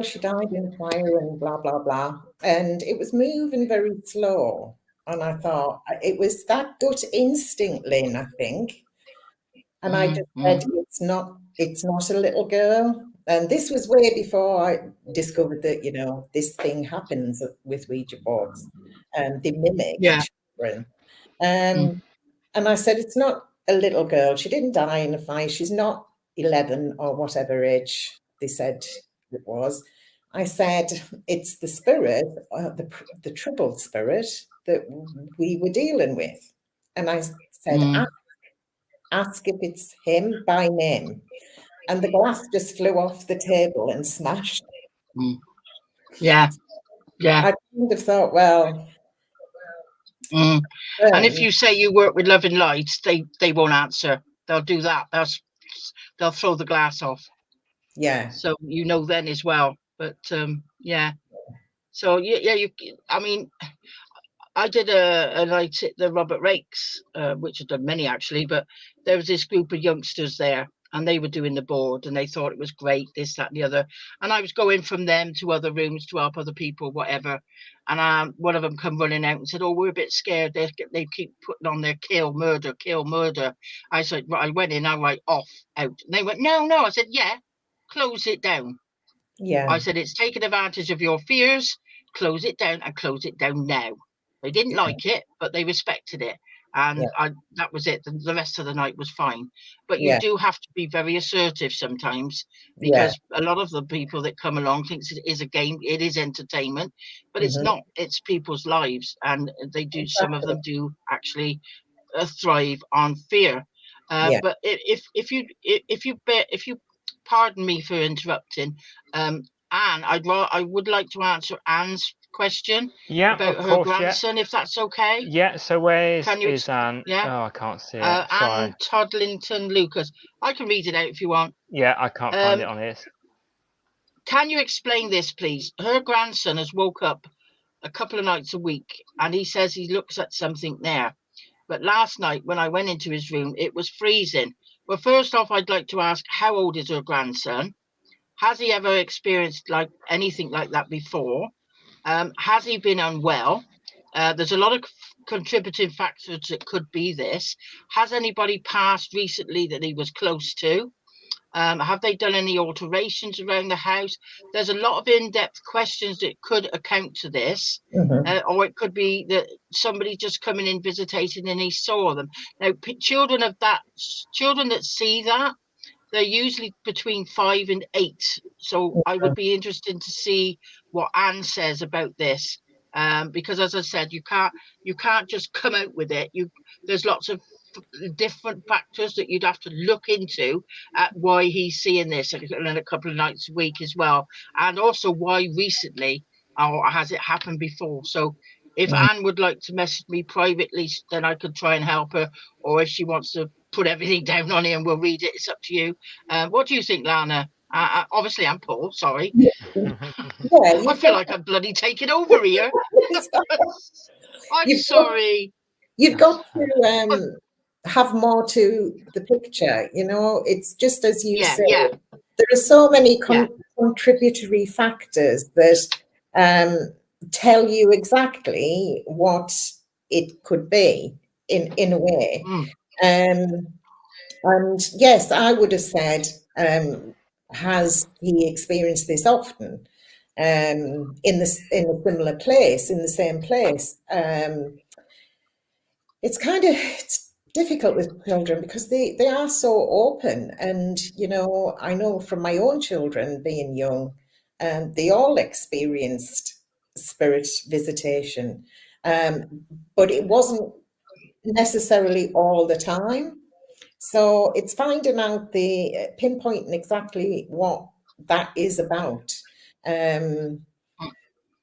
she died in the fire and blah, blah, blah. And it was moving very slow. And I thought, it was that gut instinct, Lynn, I think. And I just said, it's not a little girl. And this was way before I discovered that, this thing happens with Ouija boards. They mimic children. And I said, it's not a little girl. She didn't die in a fire. She's not 11 or whatever age they said it was. I said, it's the spirit, the troubled spirit that we were dealing with. And I said, ask if it's him by name. And the glass just flew off the table and smashed. Yeah. I kind of thought, well... And if you say you work with Loving Lights, they won't answer. They'll do that. They'll throw the glass off. Yeah. So you know then as well. But yeah. So yeah. I mean, I did a night at the Robert Rakes, which I've done many actually. But there was this group of youngsters there, and they were doing the board, and they thought it was great, this, that, and the other. And I was going from them to other rooms to help other people, whatever. And one of them come running out and said, "Oh, we're a bit scared. They keep putting on their kill, murder, kill, murder." I said, I went in, I write off, out. And they went, no. I said, yeah, close it down. Yeah. I said, it's taking advantage of your fears. Close it down, and close it down now. They didn't like it, but they respected it. And that was it. The rest of the night was fine. But you do have to be very assertive sometimes, because a lot of the people that come along thinks it is a game, it is entertainment, but it's not. It's people's lives, and they do. Some of them do actually thrive on fear. But if you pardon me for interrupting, Anne, I would like to answer Anne's question about her grandson, if that's okay. Yeah, so where is Anne? Yeah. Oh, I can't see it. Anne Todlington Lucas. I can read it out if you want. Yeah, I can't find it on this. Can you explain this, please? Her grandson has woke up a couple of nights a week, and he says he looks at something there. But last night, when I went into his room, it was freezing. Well, first off, I'd like to ask, how old is her grandson? Has he ever experienced anything like that before? Has he been unwell? There's a lot of contributing factors that could be this. Has anybody passed recently that he was close to? Have they done any alterations around the house? There's a lot of in-depth questions that could account to this. Or it could be that somebody just coming in visitating and he saw them. Now, children that see that, they're usually between 5 and 8. So I would be interested to see what Anne says about this, because as I said, you can't just come out with it. There's lots of different factors that you'd have to look into at why he's seeing this, and a couple of nights a week as well, and also why recently, or has it happened before. So if Anne would like to message me privately, then I could try and help her, or if she wants to put everything down on it and we'll read it, it's up to you. What do you think, Lana? Obviously, I'm Paul, sorry. I feel like I'm bloody taking over here. I'm sorry. You've got to have more to the picture, it's just as you say. There are so many contributory factors that tell you exactly what it could be in a way. And yes, I would have said, has he experienced this often in a similar place, in the same place? It's difficult with children because they are so open, and I know from my own children being young, they all experienced spirit visitation, but it wasn't necessarily all the time. So it's finding out pinpointing exactly what that is about, and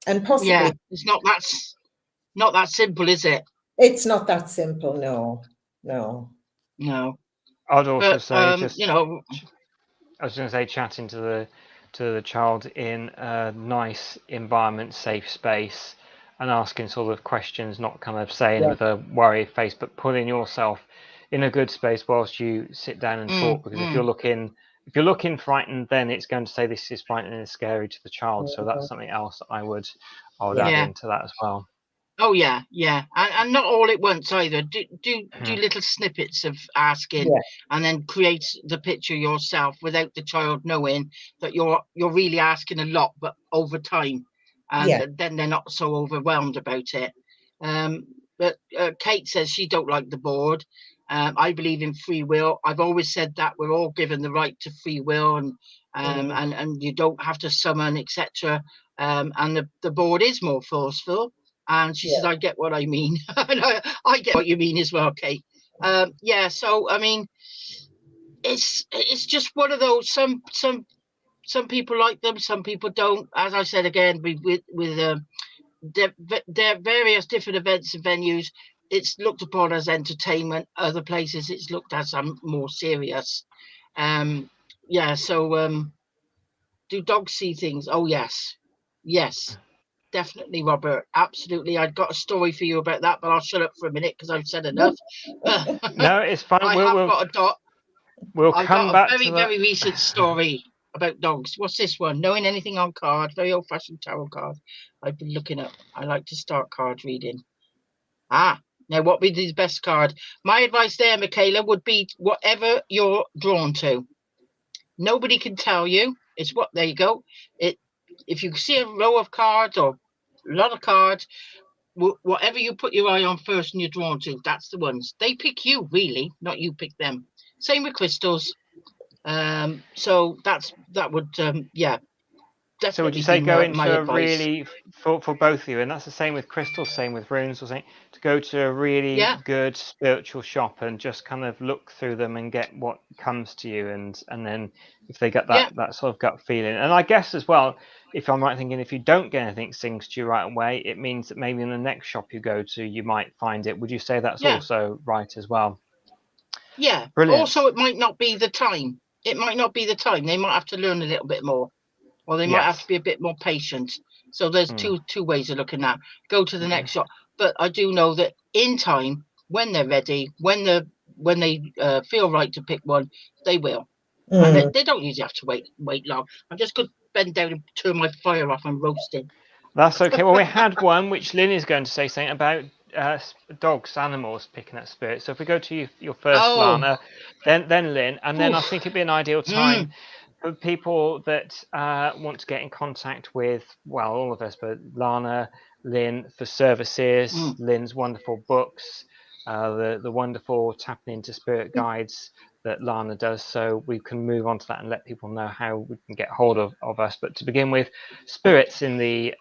possibly it's not that simple, is it? It's not that simple. No. I'd also say I was going to say chatting to the child in a nice environment, safe space, and asking sort of questions, not kind of saying with a worried face, but putting yourself in a good space whilst you sit down and talk. Because if you're looking frightened, then it's going to say this is frightening and scary to the child. So that's something else I would add into that as well. Oh yeah, and not all at once either. Do little snippets of asking, and then create the picture yourself without the child knowing that you're really asking a lot, but over time, and then they're not so overwhelmed about it. But Kate says she don't like the board. I believe in free will. I've always said that we're all given the right to free will, and you don't have to summon, etc. And the board is more forceful. And she says, I get what I mean. I get what you mean as well, Kate. Yeah. So I mean, it's just one of those. Some people like them, some people don't. As I said again, with their various different events and venues, it's looked upon as entertainment. Other places, it's looked at as more serious. Yeah. So do dogs see things? Oh yes, yes. Definitely, Robert. Absolutely. I've got a story for you about that, but I'll shut up for a minute because I've said enough. No, it's fine. I have got a dot. We'll I've come got a back very, to that. very recent story about dogs. What's this one? Knowing anything on card. Very old-fashioned tarot card. I've been looking up. I like to start card reading. Now what would be the best card? My advice there, Michaela, would be whatever you're drawn to. Nobody can tell you. It's what, there you go. If you see a row of cards or a lot of cards, whatever you put your eye on first and you're drawn to, that's the ones. They pick you, really, not you pick them. Same with crystals. So that would yeah, definitely. So would you say go into a advice. really for both of you, and that's the same with crystals, same with runes, or something, to go to a really good spiritual shop and just kind of look through them and get what comes to you, and then if they get that sort of gut feeling. And I guess as well, if I'm right thinking, if you don't get anything sings to you right away, it means that maybe in the next shop you go to, you might find it. Would you say that's also right as well? Yeah. Brilliant. Also, it might not be the time. It might not be the time. They might have to learn a little bit more. Or they might have to be a bit more patient. So there's two ways of looking at. Go to the next shop. But I do know that in time, when they're ready, when they feel right to pick one, they will. And they don't usually have to wait long. I'm just going to bend down and turn my fire off and roasting. That's okay. Well, we had one which Lyn is going to say something about dogs, animals picking up spirits. So if we go to your first, Lana, then Lyn, and then I think it'd be an ideal time for people that want to get in contact with, well, all of us, but Lana, Lyn for services, Lyn's wonderful books, the wonderful tapping into spirit guides that Lana does. So we can move on to that and let people know how we can get hold of us. But to begin with, spirits in the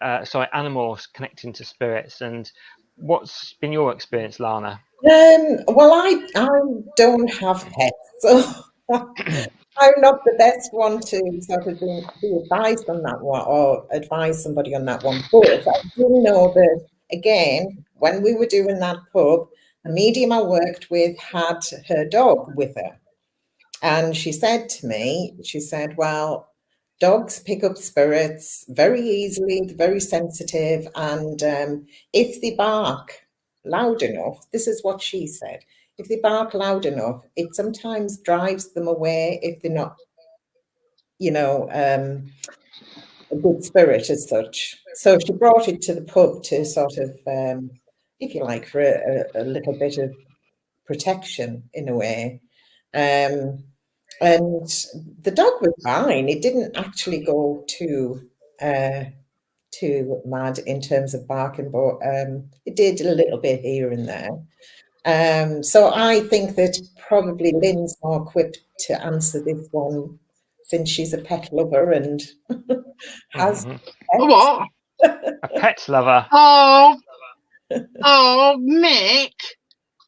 animals connecting to spirits. And what's been your experience, Lana? Well, I don't have pets, so I'm not the best one to sort of be advised on that one or advise somebody on that one. But I do know that, again, when we were doing that pub, a medium I worked with had her dog with her. And she said to me, she said, well, dogs pick up spirits very easily, they're very sensitive. And if they bark loud enough, this is what she said, if they bark loud enough, it sometimes drives them away if they're not, a good spirit as such. So she brought it to the pub to sort of, if you like, for a little bit of protection in a way. And the dog was fine. It didn't actually go too mad in terms of barking, but it did a little bit here and there. So I think that probably Lyn's more equipped to answer this one since she's a pet lover and has what? A pet lover. Oh, Mick.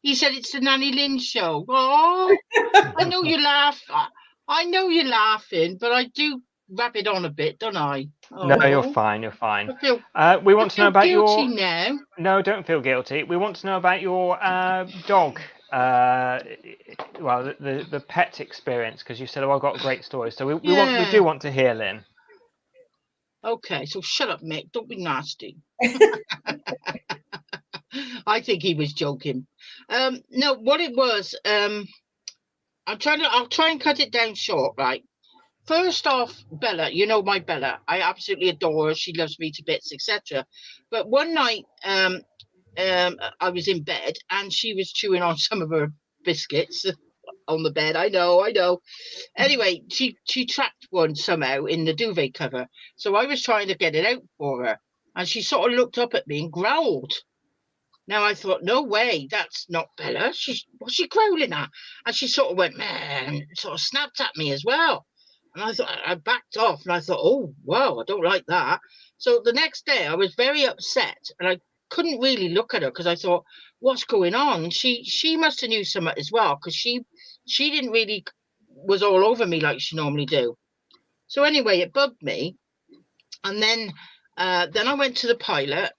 You said it's the Nanny Lyn show. Oh, I know you laugh. I know you're laughing, but I do wrap it on a bit, don't I? Oh. No, you're fine. You're fine. We want to know about your. Now. No, don't feel guilty. We want to know about your dog. Well, the pet experience, because you said, "Oh, I've got a great story." So we do want to hear, Lyn. Okay, so shut up, Mick. Don't be nasty. I think he was joking. No, what it was, I'll try and cut it down short, right? First off, Bella, you know my Bella. I absolutely adore her. She loves me to bits, etc. But one night, I was in bed and she was chewing on some of her biscuits on the bed. I know. Anyway, she trapped one somehow in the duvet cover. So I was trying to get it out for her. And she sort of looked up at me and growled. Now I thought, no way, that's not Bella. What's she growling at? And she sort of went, man, sort of snapped at me as well. And I thought, I backed off and I thought, oh, wow, I don't like that. So the next day I was very upset and I couldn't really look at her because I thought, what's going on? She must have knew something as well, because she didn't really was all over me like she normally do. So anyway, it bugged me, and then I went to the pilot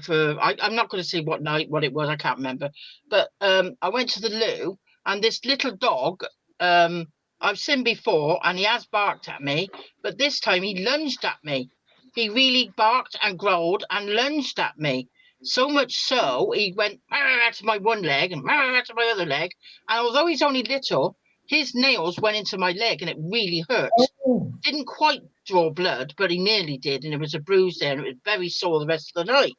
for I'm not going to say what night, what it was, I can't remember, but I went to the loo, and this little dog I've seen before, and he has barked at me, but this time he lunged at me. He really barked and growled and lunged at me. So much so, he went to my one leg and to my other leg. And although he's only little, his nails went into my leg and it really hurt. Oh. Didn't quite draw blood, but he nearly did. And there was a bruise there, and it was very sore the rest of the night.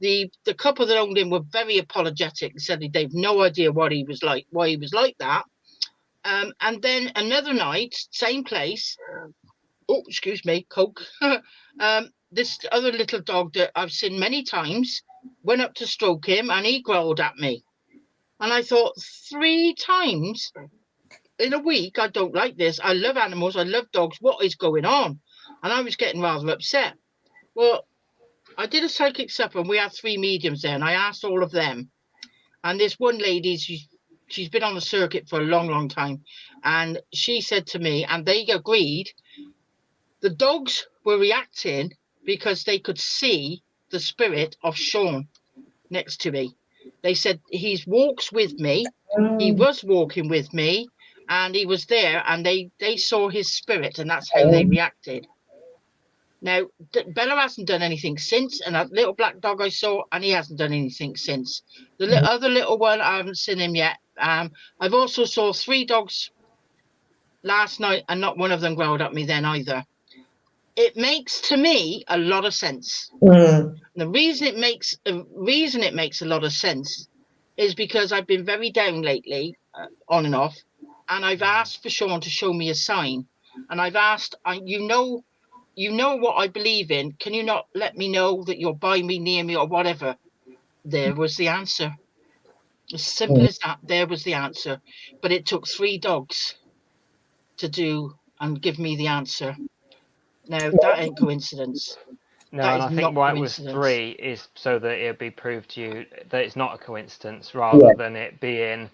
The couple that owned him were very apologetic and said they've no idea what he was like, why he was like that. And then another night, same place. Oh, excuse me, Coke. This other little dog that I've seen many times went up to stroke him, and he growled at me. And I thought, 3 times in a week, I don't like this. I love animals. I love dogs. What is going on? And I was getting rather upset. Well, I did a psychic supper, and we had 3 mediums there, and I asked all of them. And this one lady, she's been on the circuit for a long, long time. And she said to me, and they agreed, the dogs were reacting because they could see the spirit of Sean next to me. They said he walks with me. He was walking with me, and he was there, and they saw his spirit, and that's how they reacted. Now, Bella hasn't done anything since, and that little black dog I saw, and he hasn't done anything since. The other little one, I haven't seen him yet. I've also saw 3 dogs last night, and not one of them growled at me then either. It makes, to me, a lot of sense. The reason it makes a lot of sense is because I've been very down lately, on and off, and I've asked for Sean to show me a sign, and I've asked, you know what I believe in. Can you not let me know that you're by me, near me, or whatever? There was the answer. As simple as that. There was the answer. But it took 3 dogs to do and give me the answer. Now, that ain't coincidence. No, That and I is think not why it was coincidence. 3 is so that it'll be proved to you that it's not a coincidence, rather than it being,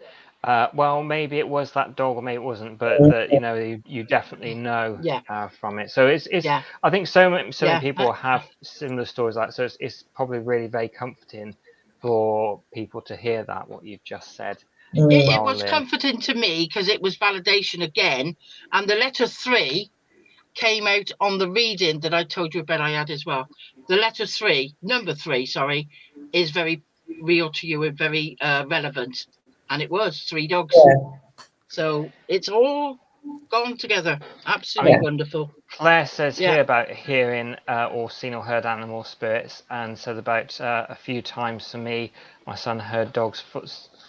well, maybe it was that dog or maybe it wasn't, but that you definitely know from it. So it's I think so many people have similar stories like that. So it's probably really very comforting for people to hear that, what you've just said. It was comforting to me because it was validation again, and the letter 3 came out on the reading that I told you about I had as well. The letter 3, number 3, sorry, is very real to you and very relevant. And it was 3 dogs. So it's all gone together. Absolutely wonderful. Claire says here about hearing or seen or heard animal spirits, and said about a few times for me, my son heard dogs'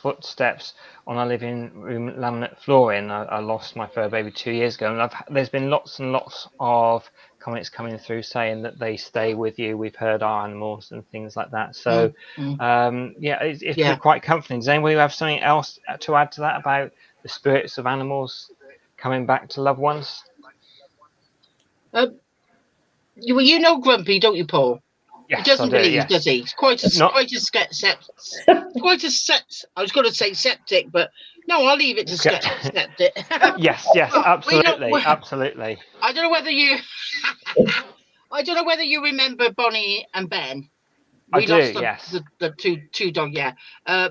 footsteps on our living room laminate flooring. I lost my fur baby 2 years ago, and there's been lots and lots of comments coming through saying that they stay with you. We've heard our animals and things like that. So it's quite comforting. Does anybody have something else to add to that about the spirits of animals coming back to loved ones? You know Grumpy, don't you, Paul? Yes, he doesn't believe, does he? He's quite a I was going to say septic, but no, I'll leave it to septic. Yes, absolutely, absolutely. I don't know whether you remember Bonnie and Ben. I do, yes. The two dog,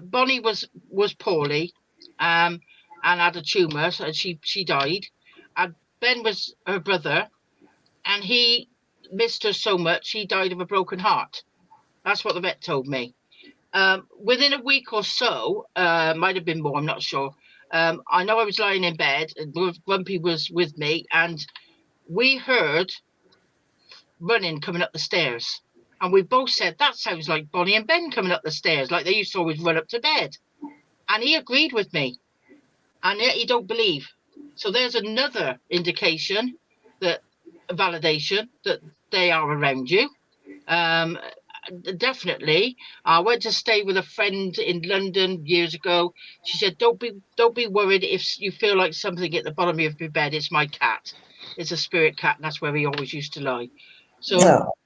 Bonnie was poorly, and had a tumour, so she died. And Ben was her brother, and he missed her so much he died of a broken heart. That's what the vet told me. Within a week or so, might have been more, I'm not sure. I know I was lying in bed, and Grumpy was with me, and we heard running coming up the stairs. And we both said, that sounds like Bonnie and Ben coming up the stairs, like they used to always run up to bed. And he agreed with me. And yet he don't believe. So there's another indication, that validation, that they are around you. Definitely. I went to stay with a friend in London years ago. She said, don't be worried if you feel like something at the bottom of your bed. It's my cat. It's a spirit cat, and that's where he always used to lie. So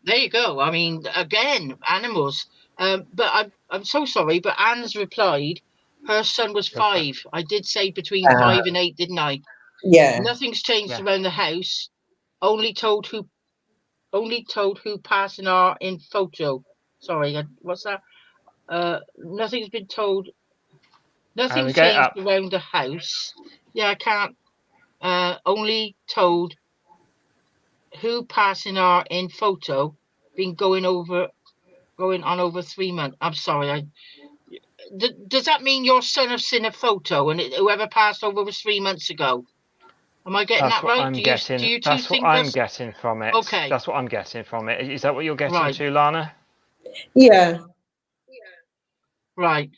there you go. I mean, again, animals. But I'm so sorry, but Anne's replied her son was Go for it. 5. I did say between 5 and 8, didn't I? Yeah. Nothing's changed Yeah. around the house. Only told who passing are in photo. Sorry, what's that? Nothing's been told. Nothing's we get changed up. around the house. Yeah, I can't. Only told who passing are in photo. Been going on over 3 months. I'm sorry. Does that mean your son have seen a photo and whoever passed over was 3 months ago? Am I getting That's that what right? I'm Do getting. you two That's what think I'm that's getting from it. okay? That's what I'm getting from it. Is that what you're getting Right. to, Lana? Yeah. Right.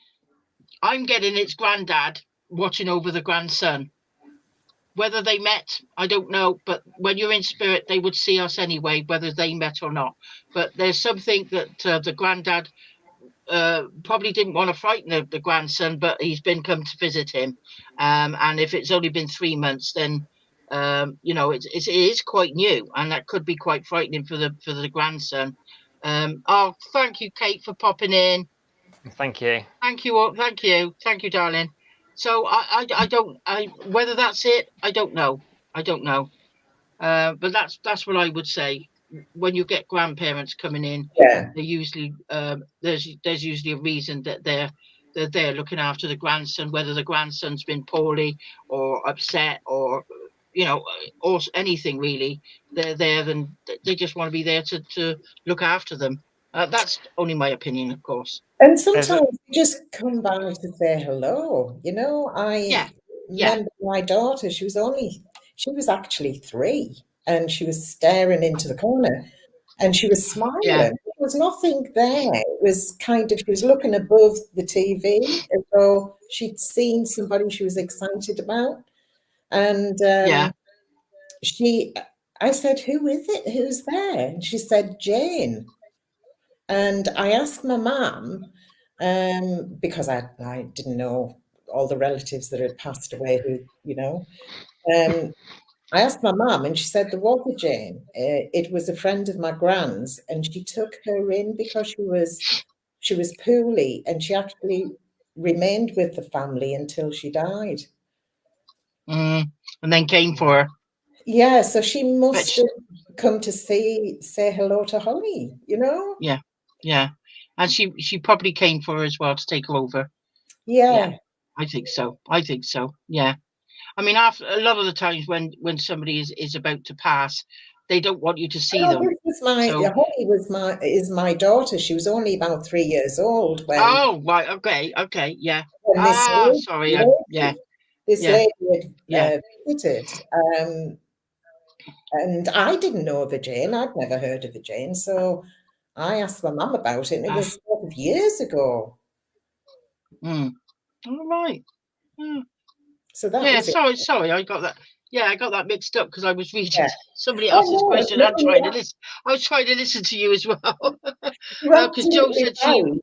I'm getting its granddad watching over the grandson. Whether they met, I don't know. But when you're in spirit, they would see us anyway, whether they met or not. But there's something that the granddad probably didn't want to frighten the grandson, but he's been come to visit him. And if it's only been 3 months, then it is quite new, and that could be quite frightening for the grandson. Oh, thank you, Kate, for popping in. Thank you. Thank you all. Thank you, darling. So I don't whether that's it. I don't know. But that's what I would say. When you get grandparents coming in, Yeah. they usually there's usually a reason that they're there looking after the grandson, whether the grandson's been poorly or upset or or anything really. They're there, then they just want to be there to look after them. That's only my opinion, of course. And sometimes you just come by to say hello. I Yeah. remember my daughter, she was actually 3, and she was staring into the corner and she was smiling. Yeah. There was nothing there. It was kind of, she was looking above the TV as though she'd seen somebody she was excited about. And I said, "Who is it? Who's there?" And she said, "Jane." And I asked my mum, because I didn't know all the relatives that had passed away I asked my mum, and she said there was a Jane. It was a friend of my grand's, and she took her in because she was poorly, and she actually remained with the family until she died. And then came for her. Yeah, so she must have come to say hello to Holly, Yeah, and she probably came for her as well to take her over. Yeah. I think so. Yeah, I mean, after a lot of the times when somebody is about to pass, they don't want you to see them. Holly is my daughter. She was only about 3 years old when. Oh, right. Okay. Yeah. When this lady, sorry. This lady had visited, and I didn't know of a Jane. I'd never heard of a Jane, so I asked my mum about it, and it was sort of years ago. All right. So that was it. Sorry, I got that. Yeah, I got that mixed up because I was reading somebody else's no, question no, and trying to listen. I was trying to listen to you as well. You're Because Jo said absolutely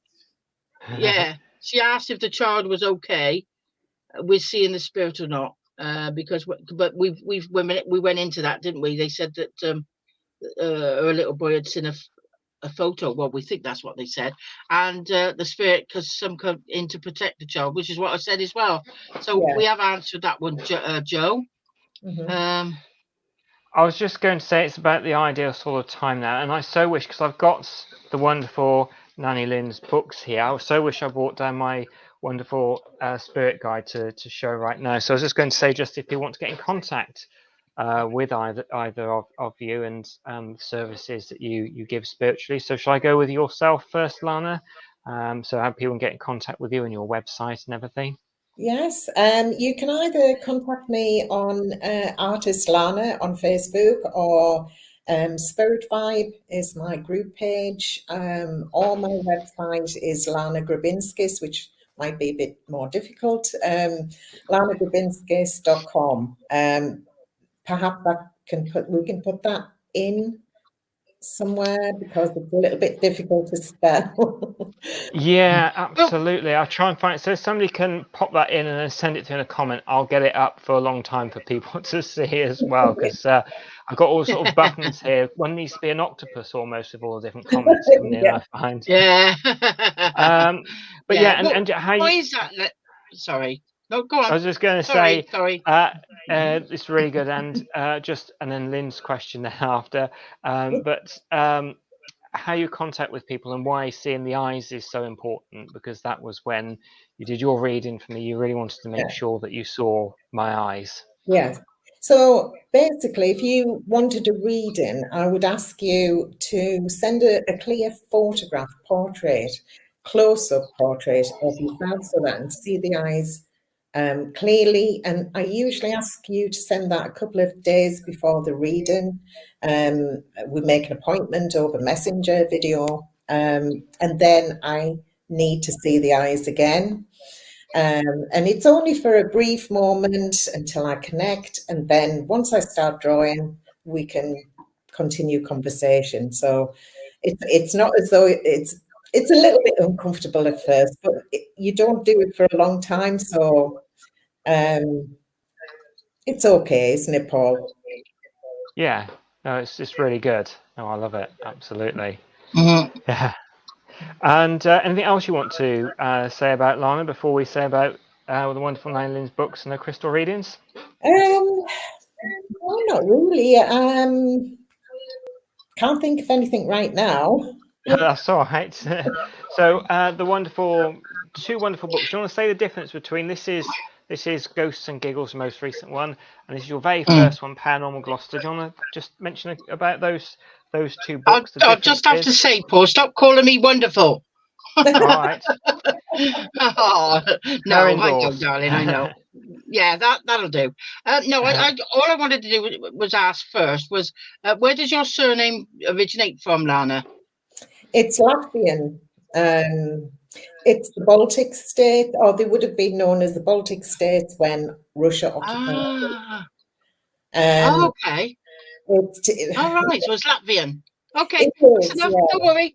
right. She asked if the child was okay with seeing the spirit or not. But when we went into that, didn't we? They said that her little boy had seen a photo. Well, we think that's what they said, and the spirit, because some come in to protect the child, which is what I said as well. So we have answered that one, Jo. Mm-hmm. I was just going to say it's about the ideal sort of time now, and I so wish, because I've got the wonderful Nanny Lyn's books here, I so wish I brought down my wonderful spirit guide to show right now. So I was just going to say, just if you want to get in contact with either of you and services that you give spiritually. So shall I go with yourself first, Lana? So how people can get in contact with you and your website and everything? Yes, you can either contact me on Artist Lana on Facebook, or Spirit Vibe is my group page, or my website is Lana Grabinskis, which might be a bit more difficult, lanagrabinskis.com. Perhaps we can put that in somewhere because it's a little bit difficult to spell. Yeah, absolutely. I'll try and find it. So if somebody can pop that in and then send it through in a comment, I'll get it up for a long time for people to see as well, because I've got all sort of buttons here. One needs to be an octopus almost with all the different comments coming in, Yeah. I find. Yeah. But yeah, and how why you... is that? Sorry. No, go on. I was just going to Sorry. say, it's really good, and then Lynn's question thereafter. But how you contact with people and why seeing the eyes is so important, because that was when you did your reading for me. You really wanted to make sure that you saw my eyes. Yes. So basically, if you wanted a reading, I would ask you to send a clear photograph portrait, close-up portrait of yourself so that I can see the eyes clearly. And I usually ask you to send that a couple of days before the reading. We make an appointment over Messenger video, and then I need to see the eyes again. And it's only for a brief moment until I connect, and then once I start drawing, we can continue conversation. So it's not as though it's a little bit uncomfortable at first, but you don't do it for a long time, so it's okay, isn't it, Paul? Yeah, no, it's just really good. Oh, I love it, absolutely. Mm-hmm. Yeah. And anything else you want to say about Lana before we say about the wonderful Nanny Lyn's books and her crystal readings? No, not really. Can't think of anything right now. That's all right. So the two wonderful books. Do you want to say the difference between this is Ghosts and Giggles, the most recent one, and this is your very first one, Paranormal Gloucester. Do you want to just mention about those two books? I'll just have to say, Paul, stop calling me wonderful. All right. Oh, no, I know, darling, I know. Yeah, that'll do. No, all I wanted to do was ask first was, where does your surname originate from, Lana? It's Latvian. It's the Baltic state, or they would have been known as the Baltic states when Russia occupied them. Okay. All right, so it's Latvian. Okay, that's enough. Yeah.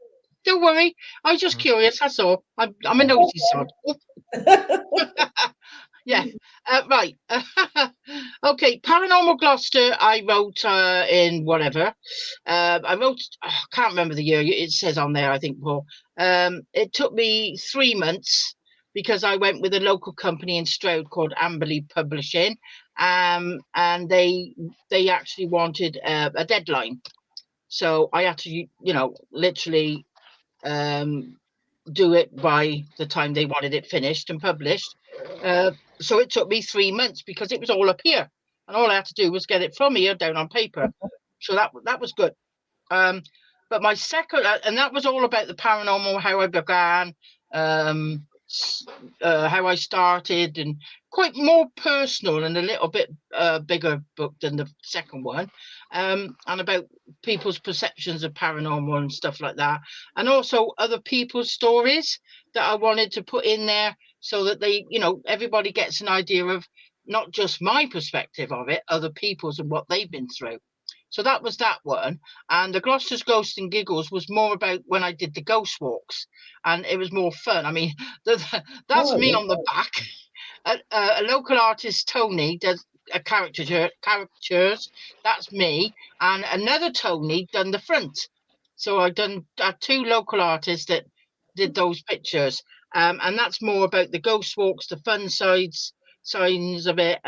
Don't worry. I was just curious. That's all. I'm a nosy sod. Yeah. Right. Okay. Paranormal Gloucester. I wrote in whatever. I wrote. I can't remember the year. It says on there, I think, Paul. It took me 3 months because I went with a local company in Stroud called Amberley Publishing, and they actually wanted a deadline, so I had to, literally do it by the time they wanted it finished and published. So it took me 3 months because it was all up here, and all I had to do was get it from here down on paper. So that was good. But my second, and that was all about the paranormal, how I began, how I started, and quite more personal and a little bit bigger book than the second one, and about people's perceptions of paranormal and stuff like that, and also other people's stories that I wanted to put in there so that they, everybody gets an idea of not just my perspective of it, other people's and what they've been through. So that was that one. And the Gloucester's Ghost and Giggles was more about when I did the ghost walks, and it was more fun. I mean, that's me on the back. A local artist, Tony, does a caricatures. That's me. And another Tony done the front. So I had two local artists that did those pictures. And that's more about the ghost walks, the fun signs of it,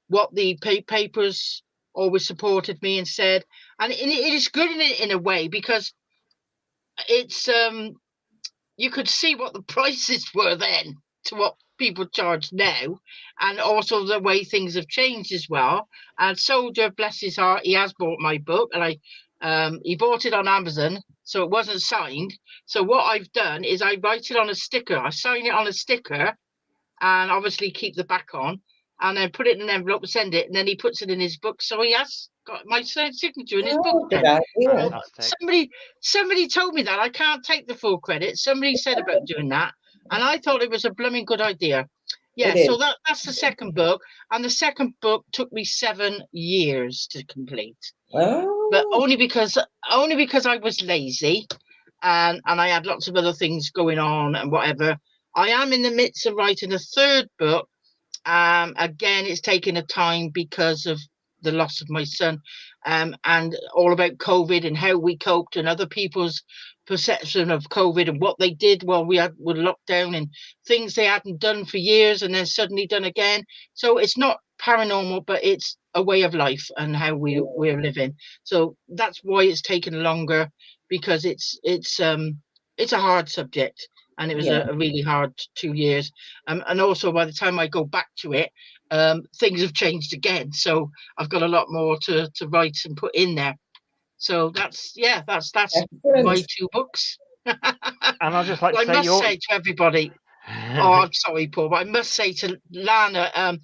what the papers always supported me and said. And it is good in a way because it's you could see what the prices were then to what people charge now, and also the way things have changed as well. And Soldier, bless his heart, he has bought my book, and he bought it on Amazon, so it wasn't signed. So what I've done is I write it on a sticker. I sign it on a sticker, and obviously keep the back on, and then put it in an envelope and send it, and then he puts it in his book. So he has got my signature in his book. Somebody told me that. I can't take the full credit. Somebody said about doing that, and I thought it was a blooming good idea. Yeah, so that's the second book, and the second book took me 7 years to complete. Oh, but only because I was lazy, and I had lots of other things going on and whatever. I am in the midst of writing a third book. Again, it's taken a time because of the loss of my son, and all about COVID and how we coped and other people's perception of COVID and what they did while were locked down and things they hadn't done for years and then suddenly done again. So it's not paranormal, but it's a way of life and how we're living. So that's why it's taken longer, because it's a hard subject. And it was Yeah. a really hard 2 years. And also, by the time I go back to it, things have changed again. So I've got a lot more to write and put in there. So that's my Excellent. 2 books. And I'd just like Well, to I say must say to everybody, oh, I'm sorry, Paul, but I must say to Lana,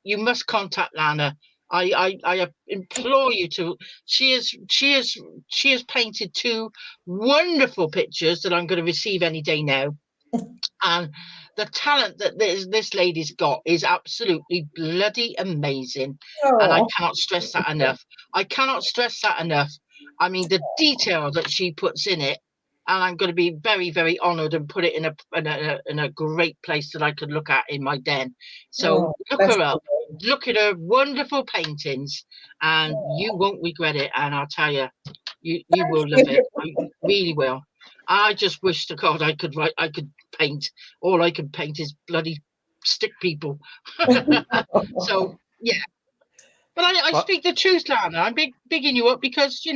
you must contact Lana. I implore you to. She has painted 2 wonderful pictures that I'm going to receive any day now, and the talent that this lady's got is absolutely bloody amazing, and I Oh, cannot stress that enough. I mean, the detail that she puts in it, and I'm going to be very, very honoured and put it in a great place that I could look at in my den. So look that's her up, look at her wonderful paintings, and you won't regret it. And I'll tell you, you will love it. You really will. I just wish to God I could paint. All I can paint is bloody stick people. So yeah. But I speak the truth, Lana. I'm bigging you up because,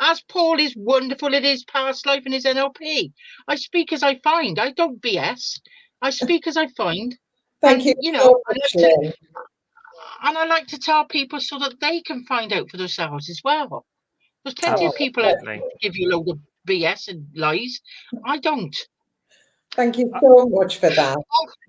as Paul is wonderful in his past life and his NLP, I speak as I find. I don't BS. I speak as I find. Thank you And, so much, Lynn. I like to tell people so that they can find out for themselves as well. There's plenty of people out there that give you a load of BS and lies. I don't. Thank you so much for that.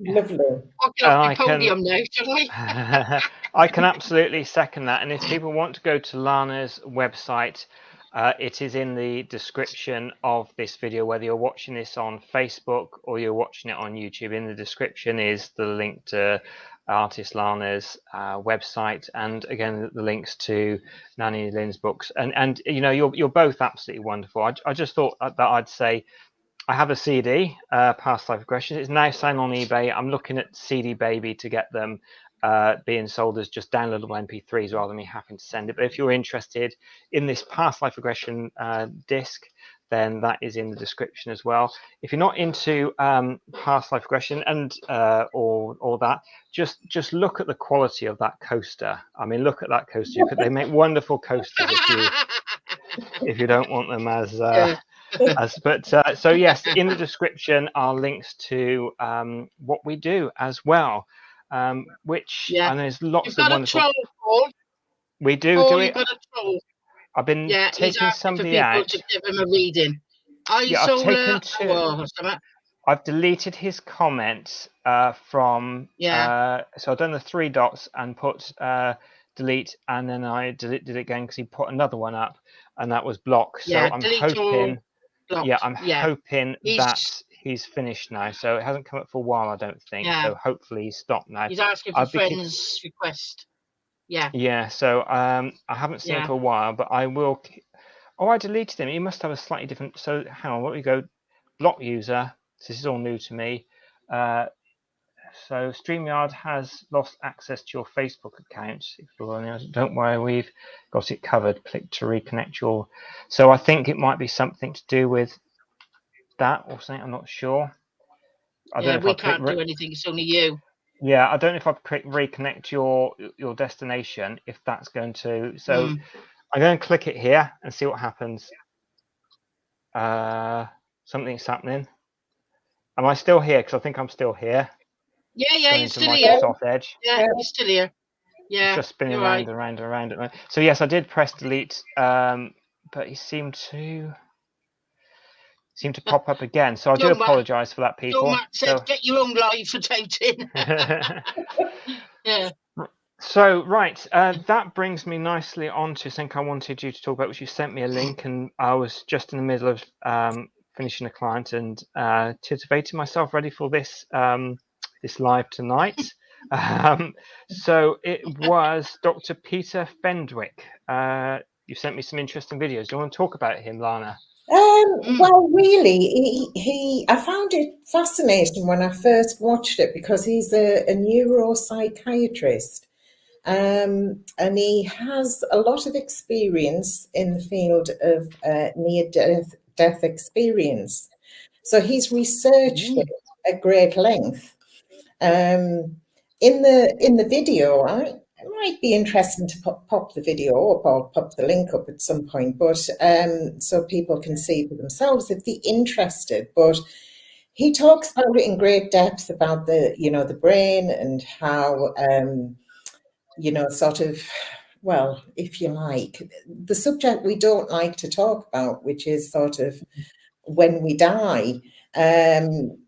Lovely. I'll get off the podium now, shall I? I can absolutely second that. And if people want to go to Lana's website, it is in the description of this video, whether you're watching this on Facebook or you're watching it on YouTube. In the description is the link to artist Lana's website, and again the links to Nanny Lyn's books. And you're both absolutely wonderful. I just thought that I'd say, I have a CD, Past Life Regressions. It's now selling on eBay. I'm looking at CD Baby to get them being sold as just downloadable MP3s rather than me having to send it. But if you're interested in this Past Life Regression disc, then that is in the description as well. If you're not into Past Life Regression and or that, just look at the quality of that coaster. I mean, look at that coaster. They make wonderful coasters if you don't want them as. So yes, in the description are links to what we do as well, which and there's lots of wonderful. Troll, Paul. We do Paul, do it. You've got a troll. I've been taking somebody out. To give him a reading. I've taken 2. I've deleted his comments from. So I've done the 3 dots and put delete, and then I deleted it again because he put another one up, and that was block. So I'm hoping. I'm hoping that he's finished now. So it hasn't come up for a while, I don't think. So hopefully he's stopped now. He's asking for friends request. Yeah. So I haven't seen him for a while, but I will. Oh, I deleted him. He must have a slightly different. So hang on, what we go? Block user. This is all new to me. So StreamYard has lost access to your Facebook account. Don't worry, we've got it covered. Click to reconnect your. So I think it might be something to do with that or something. I'm not sure. I don't know if we can't do anything. It's only you. Yeah, I don't know if I click reconnect your destination, if that's going to. So I'm going to click it here and see what happens. Something's happening. Am I still here? Because I think I'm still here. Yeah, you're still here. Microsoft Edge. Yeah, you're still here. Yeah, it's just spinning around and around. So yes, I did press delete, but he seemed to pop up again. So I do apologise for that, people. Matt said, get your own live for touting. Yeah. So right, that brings me nicely on to something I wanted you to talk about, which you sent me a link, and I was just in the middle of finishing a client and titivating myself ready for this this live tonight. So it was Dr. Peter Fendwick. you sent me some interesting videos. Do you want to talk about him, Lana? Well, really, I found it fascinating when I first watched it because he's a neuropsychiatrist, and he has a lot of experience in the field of near-death experience. So he's researched it at great length. In the video, it might be interesting to pop the video up or pop the link up at some point, but so people can see for themselves if they're interested. But he talks about it in great depth about the brain and how sort of, well, if you like, the subject we don't like to talk about, which is sort of when we die,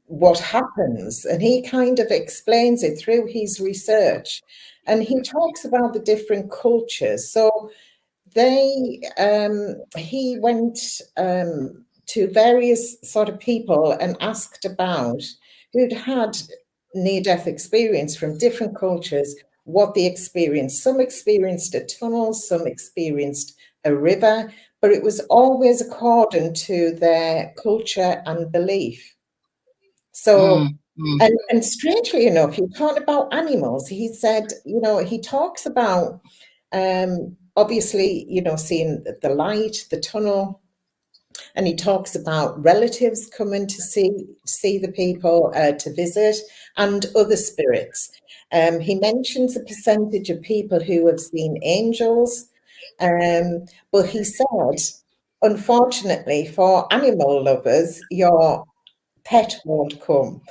what happens. And he kind of explains it through his research. And he talks about the different cultures. So he went to various sort of people and asked about who'd had near-death experience from different cultures, what they experienced. Some experienced a tunnel, some experienced a river, but it was always according to their culture and belief. So, and strangely enough, you talked about animals. He said, he talks about obviously, seeing the light, the tunnel, and he talks about relatives coming to see the people to visit, and other spirits. He mentions a percentage of people who have seen angels, but he said, unfortunately for animal lovers, your pet won't come,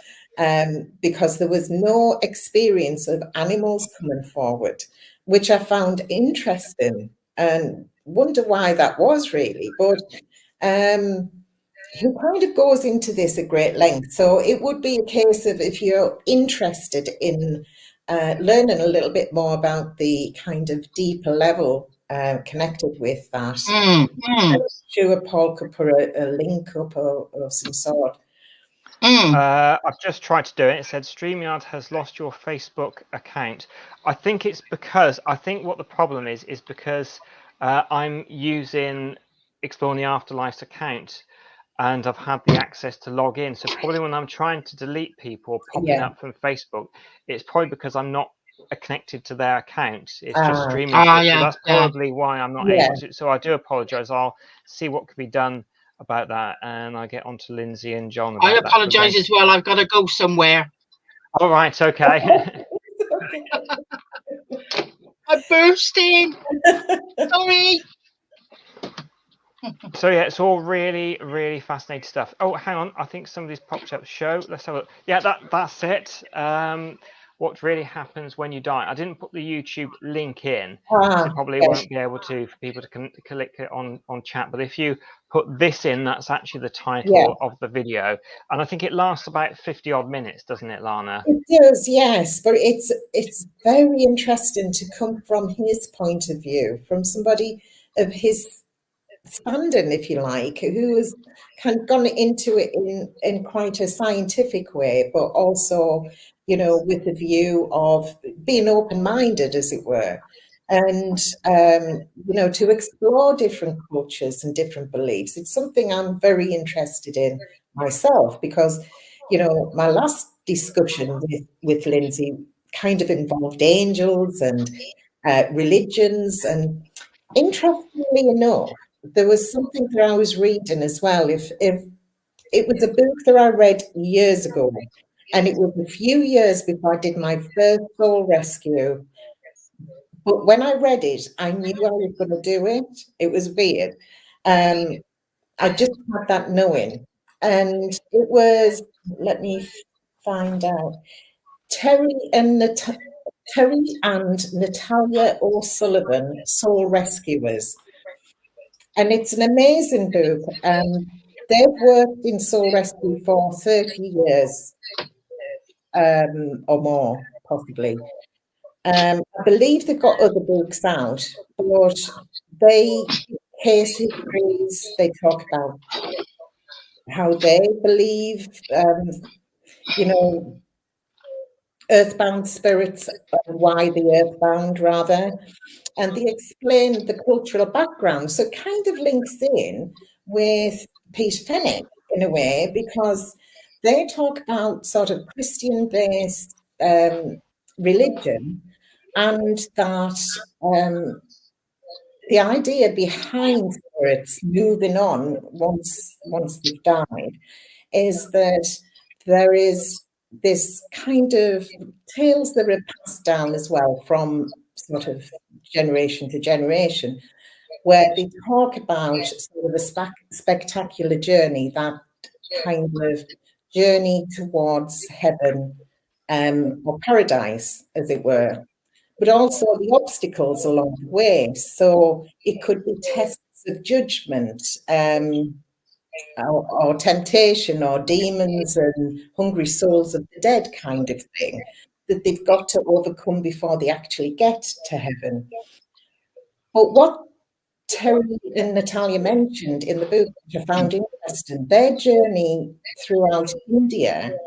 because there was no experience of animals coming forward, which I found interesting and wonder why that was really. But he kind of goes into this at great length. So it would be a case of, if you're interested in learning a little bit more about the kind of deeper level connected with that, I'm sure Paul could put a link up of some sort. I've just tried to do it. It said StreamYard has lost your Facebook account. I think what the problem is because I'm using Exploring the Afterlife's account, and I've had the access to log in. So probably when I'm trying to delete people popping up from Facebook, it's probably because I'm not connected to their account. It's just StreamYard. So that's probably why I'm not able to. So I do apologise. I'll see what can be done about that, and I get on to Lindsay and John about I apologise as well. I've got to go somewhere. All right, okay. I'm bursting. Sorry. So yeah, it's all really, really fascinating stuff. Oh, hang on, I think somebody's popped up the show. Let's have a look. Yeah, that's it. What really happens when you die? I didn't put the YouTube link in, so probably won't be able to for people to click it on chat. But if you put this in, that's actually the title of the video, and I think it lasts about 50 odd minutes, doesn't it, Lana? It does, yes, but it's very interesting to come from his point of view, from somebody of his standing, if you like, who has kind of gone into it in quite a scientific way, but also, with the view of being open-minded, as it were, and to explore different cultures and different beliefs. It's something I'm very interested in myself, because my last discussion with Lindsay kind of involved angels and religions, and interestingly enough, there was something that I was reading as well. If it was a book that I read years ago, and it was a few years before I did my first soul rescue. But when I read it, I knew I was going to do it. It was weird. I just had that knowing. And it was, let me find out, Terry and Natalia O'Sullivan, Soul Rescuers. And it's an amazing book. They've worked in soul rescue for 30 years or more, possibly. I believe they've got other books out, but they case histories, they talk about how they believe, earthbound spirits, why the earthbound rather, and they explain the cultural background. So it kind of links in with Peter Fenwick in a way, because they talk about sort of Christian-based religion, and that the idea behind spirits moving on once they've died is that there is this kind of tales that are passed down as well from sort of generation to generation, where they talk about sort of a spectacular journey, that kind of journey towards heaven, or paradise, as it were, but also the obstacles along the way. So it could be tests of judgment, or temptation, or demons and hungry souls of the dead kind of thing that they've got to overcome before they actually get to heaven. But what Terry and Natalia mentioned in the book, which I found interesting, their journey throughout India,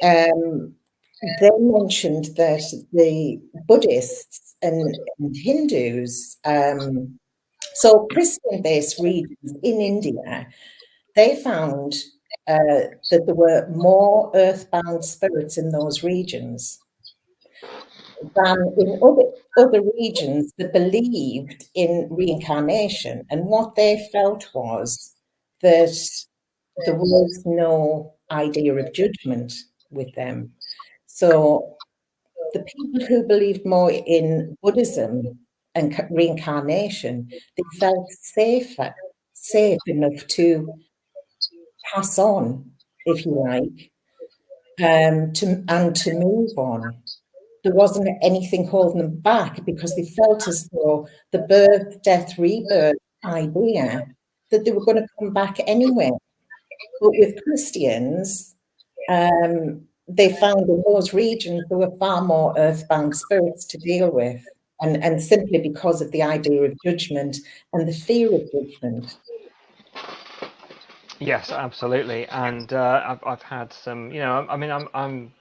they mentioned that the Buddhists and Hindus, so Christian-based regions in India, they found that there were more earthbound spirits in those regions than in other regions that believed in reincarnation. And what they felt was that there was no idea of judgment with them. So the people who believed more in Buddhism and reincarnation, they felt safe enough to pass on, if you like, to move on. There wasn't anything holding them back, because they felt as though the birth, death, rebirth idea, that they were going to come back anyway. But with Christians, they found in those regions there were far more earthbound spirits to deal with, and simply because of the idea of judgment and the fear of judgment. Yes, absolutely. And I've had some, I mean, I'm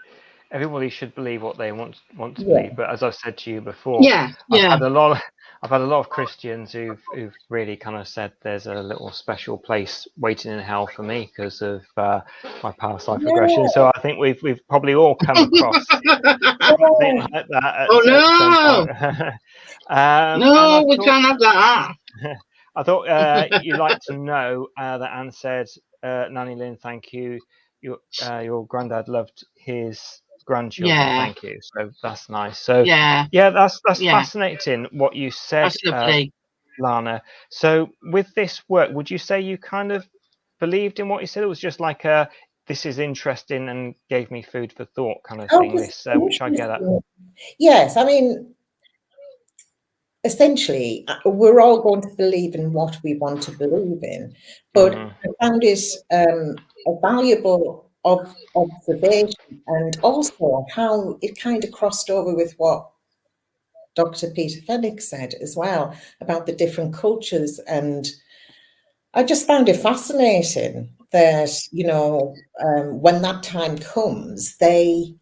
everybody should believe what they want to believe, but as I've said to you before, I've had a lot of Christians who've really kind of said there's a little special place waiting in hell for me because of my past life regression. So I think we've probably all come across something like that at some point. No, we can't have that. I thought you'd like to know that Anne said, Nanny Lyn, thank you. Your granddad loved his grandchildren. Thank you. So that's nice. So that's fascinating what you said, Lana. So with this work, would you say you kind of believed in what you said? It was just like this is interesting and gave me food for thought kind of thing, which I get at. Yes, I mean, essentially, we're all going to believe in what we want to believe in, but I found it a valuable observation, and also how it kind of crossed over with what Dr. Peter Fenwick said as well about the different cultures. And I just found it fascinating that, when that time comes, they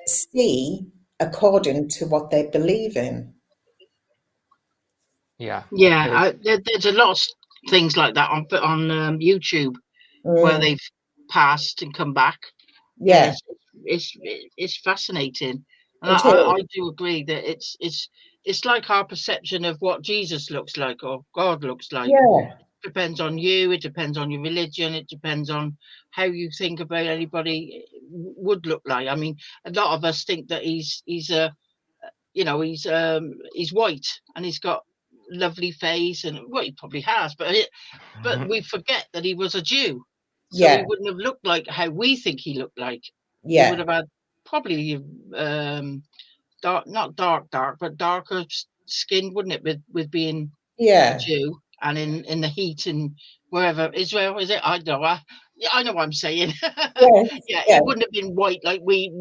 see according to what they believe in. There's a lot of things like that on YouTube where they've passed and come back. It's fascinating, and I do agree that it's like our perception of what Jesus looks like or God looks like. It depends on you, it depends on your religion, it depends on how you think about anybody would look like. I mean, a lot of us think that he's white and he's got lovely face, and he probably has, but we forget that he was a Jew, so he wouldn't have looked like how we think he looked like. He would have had probably not dark, but darker skin, wouldn't it, with being a Jew, and in the heat and wherever Israel is it? I know what I'm saying. It wouldn't have been white like we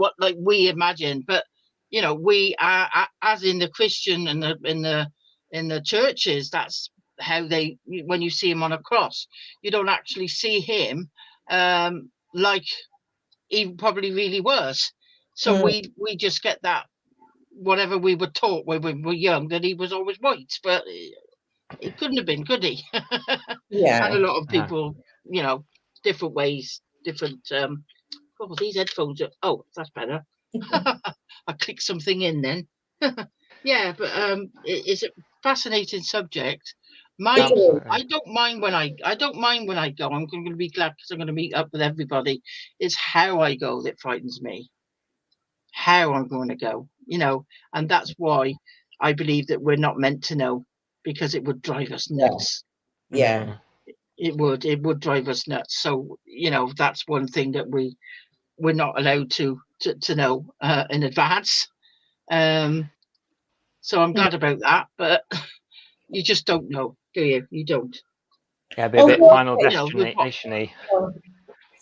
imagine, but we are, as in the Christian and in the churches, that's how when you see him on a cross, you don't actually see him like he probably really was. So we just get that, whatever we were taught when we were young, that he was always white, but it couldn't have been, could he? Yeah. And a lot of people, you know, different ways, different. Oh, these headphones are. Oh, that's better. I clicked something in then. Yeah, but it's a fascinating subject. Absolutely. I don't mind when I go. I'm going to be glad because I'm going to meet up with everybody. It's how I go that frightens me. How I'm going to go, you know, and that's why I believe that we're not meant to know, because it would drive us nuts. Yeah. It would drive us nuts. So, you know, that's one thing that we're not allowed to know in advance. So I'm glad about that, but you just don't know, do you? You don't. Yeah, it'd be a bit Final You know, Destination-y.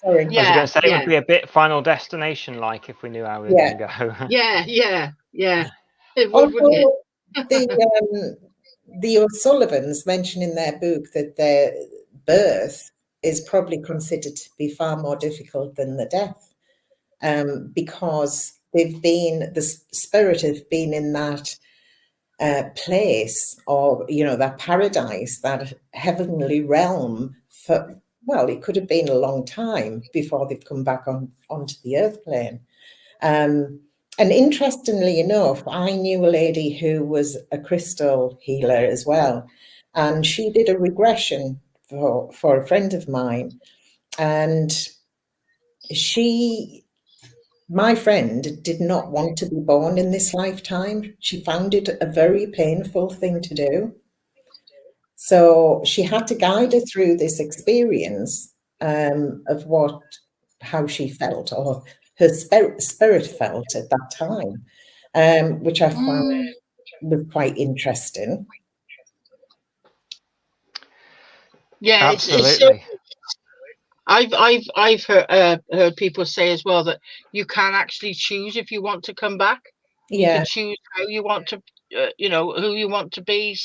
Sorry. I was going to say it would be a bit Final Destination-like if we knew how we were going to go. Yeah. It would, Although wouldn't it? the O'Sullivans mention in their book that their birth is probably considered to be far more difficult than the death, because the spirit have been in that place, or, you know, that paradise, that heavenly realm for, well, it could have been a long time before they've come back onto the earth plane. And interestingly enough, I knew a lady who was a crystal healer as well, and she did a regression for a friend of mine, and my friend did not want to be born in this lifetime. She found it a very painful thing to do. So she had to guide her through this experience of how she felt, or her spirit felt at that time, which I found was quite interesting. Yeah, absolutely. I've heard people say as well that you can actually choose if you want to come back. You can choose how you want to, you know, who you want to be,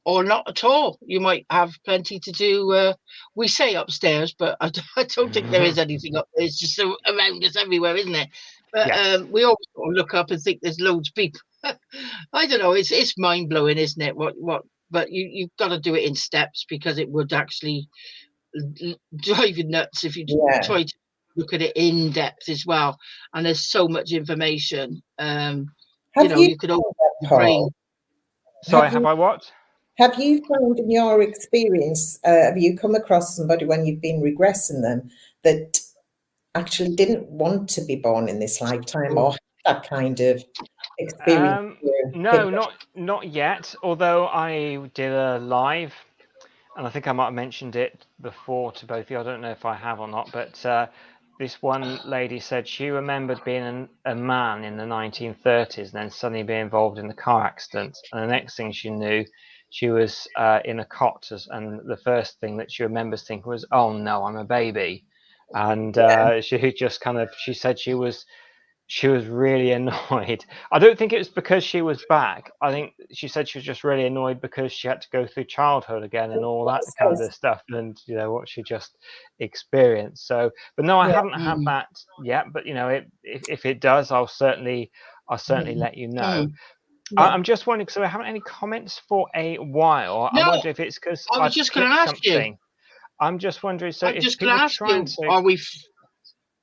or not at all. You might have plenty to do. We say upstairs, but I don't think there is anything up there. It's just around us everywhere, isn't it? But Yes. we always sort of look up and think there's loads of people. I don't know. It's mind blowing, isn't it? What? But you've got to do it in steps, because it would actually drive you nuts if you try to look at it in depth as well. And there's so much information. You know, you could open your brain. Sorry, have I what? Have you found in your experience, have you come across somebody when you've been regressing them that actually didn't want to be born in this lifetime, or that kind of experience? No, not yet. Although I did a live, and I think I might have mentioned it before to both of you. I don't know if I have or not, but this one lady said she remembered being a man in the 1930s and then suddenly being involved in a car accident. And the next thing she knew, she was in a cot, and the first thing that she remembers thinking was, "Oh no, I'm a baby." And she said she was really annoyed. I don't think it was because she was back. I think she said she was just really annoyed because she had to go through childhood again and all that kind of stuff, and you know what she just experienced. So, but no, I haven't had that yet. But you know, if it does, I'll certainly let you know. I'm just wondering, so I haven't any comments for a while. No, I wonder if it's because I was just going to ask something. you. I'm just wondering. So I'm if just going people to ask trying you, to, are we?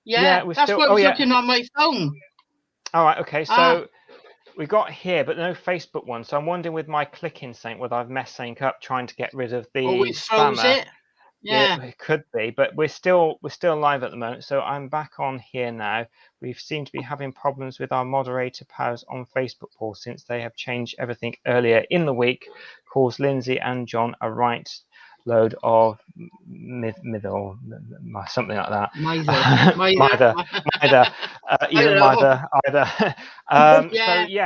Yeah, we're that's still. why I was looking on my phone. All right. Okay. So. We got here, but no Facebook one. So I'm wondering with my clicking something whether I've messed something up trying to get rid of the spammer. It. Yeah, it could be, but we're still live at the moment. So I'm back on here now. We seem to be having problems with our moderator powers on Facebook, Paul, since they have changed everything earlier in the week. Caused Lindsay and John a right load of middle, something like that. Mither.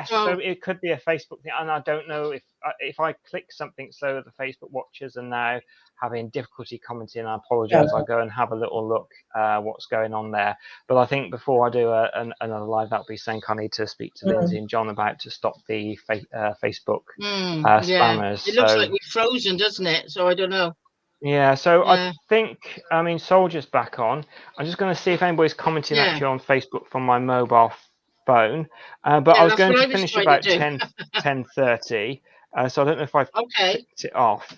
So it could be a Facebook thing, and I don't know if I click something so the Facebook watchers are now having difficulty commenting. I apologise. I'll go and have a little look what's going on there. But I think before I do another live, that'll be saying I need to speak to Lindsay and John about to stop the Facebook spammers. It looks like we've frozen, doesn't it? So I don't know. Yeah, so Yeah. I think, I mean, Soldier's back on. I'm just going to see if anybody's commenting Yeah. actually on Facebook from my mobile phone. But I Yeah, was that's going what to I was finish trying to about do. 10:30. So I don't know if I've Okay. clicked it off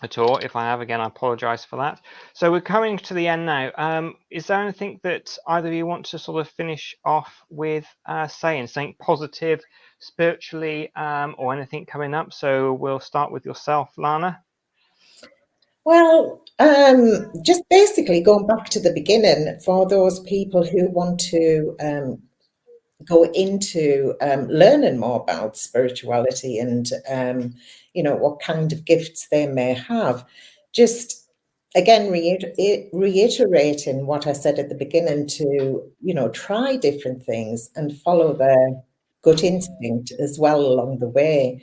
at all. If I have, again, I apologise for that. So we're coming to the end now. Is there anything that either of you want to sort of finish off with saying, something positive spiritually, or anything coming up? So we'll start with yourself, Lana. Well, just basically going back to the beginning, for those people who want to go into learning more about spirituality and what kind of gifts they may have, just again reiterating what I said at the beginning, to try different things and follow their gut instinct as well along the way,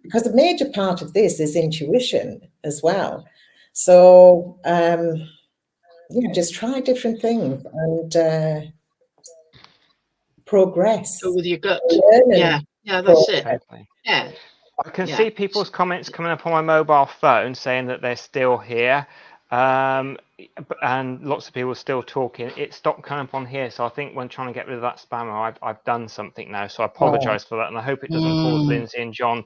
because a major part of this is intuition as well. So just try different things and progress. Go with your gut. Learning Yeah, that's it. Totally. Yeah. I can see people's comments coming up on my mobile phone saying that they're still here, and lots of people are still talking. It stopped coming up on here, so I think when trying to get rid of that spammer, I've done something now. So I apologise for that, and I hope it doesn't cause Lindsay and John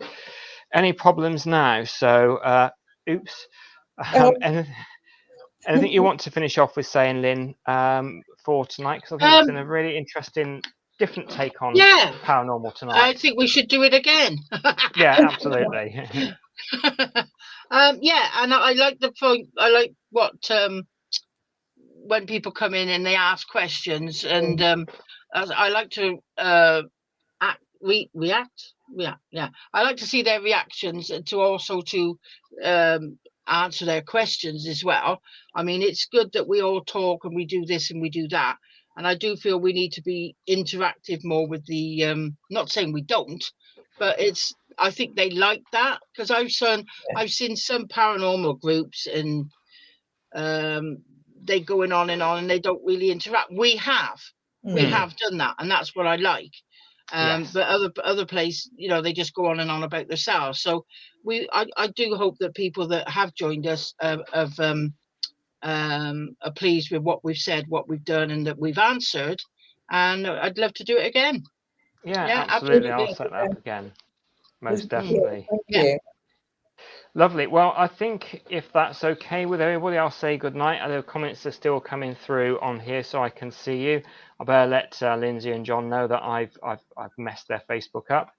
any problems now. So, oops. Anything you want to finish off with saying, Lynn, for tonight? Because I think it's been a really interesting, different take on paranormal tonight. I think we should do it again. Yeah, absolutely. Yeah, and I like the point. I like what when people come in and they ask questions, and I like to react. Yeah. I like to see their reactions and to also to answer their questions as well. I mean, it's good that we all talk and we do this and we do that. And I do feel we need to be interactive more with the not saying we don't, but I think they like that, because I've seen some paranormal groups and they going on and they don't really interact. We have done that, and that's what I like. But other place, they just go on and on about themselves. So I do hope that people that have joined us are pleased with what we've said, what we've done, and that we've answered. And I'd love to do it again. Yeah, absolutely. I'll set that up again. Most definitely. Thank you. Lovely. Well, I think if that's okay with everybody, I'll say good night. I know comments are still coming through on here, so I can see you. I better let Lindsay and John know that I've messed their Facebook up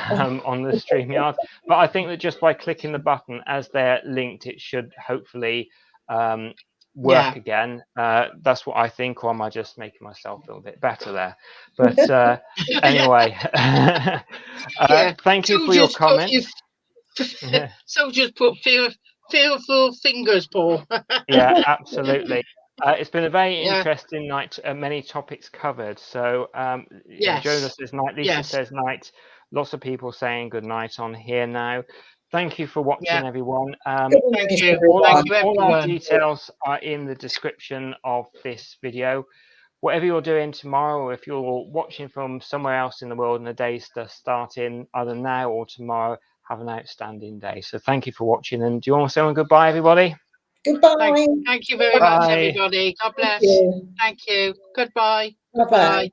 on the StreamYard. But I think that just by clicking the button as they're linked, it should hopefully work again. That's what I think, or am I just making myself feel a bit better there? But anyway, thank you for your comments. So just put fearful fingers, Paul. Yeah, absolutely. It's been a very interesting night. Many topics covered. So Jonas says night. Lisa says night. Lots of people saying good night on here now. Thank you for watching, everyone. Thank you. All our details are in the description of this video. Whatever you're doing tomorrow, or if you're watching from somewhere else in the world and the day's starting either now or tomorrow, have an outstanding day. So thank you for watching. And do you want to say goodbye, everybody? Goodbye. Thank you very much, everybody. God bless. Thank you. Goodbye. Bye-bye.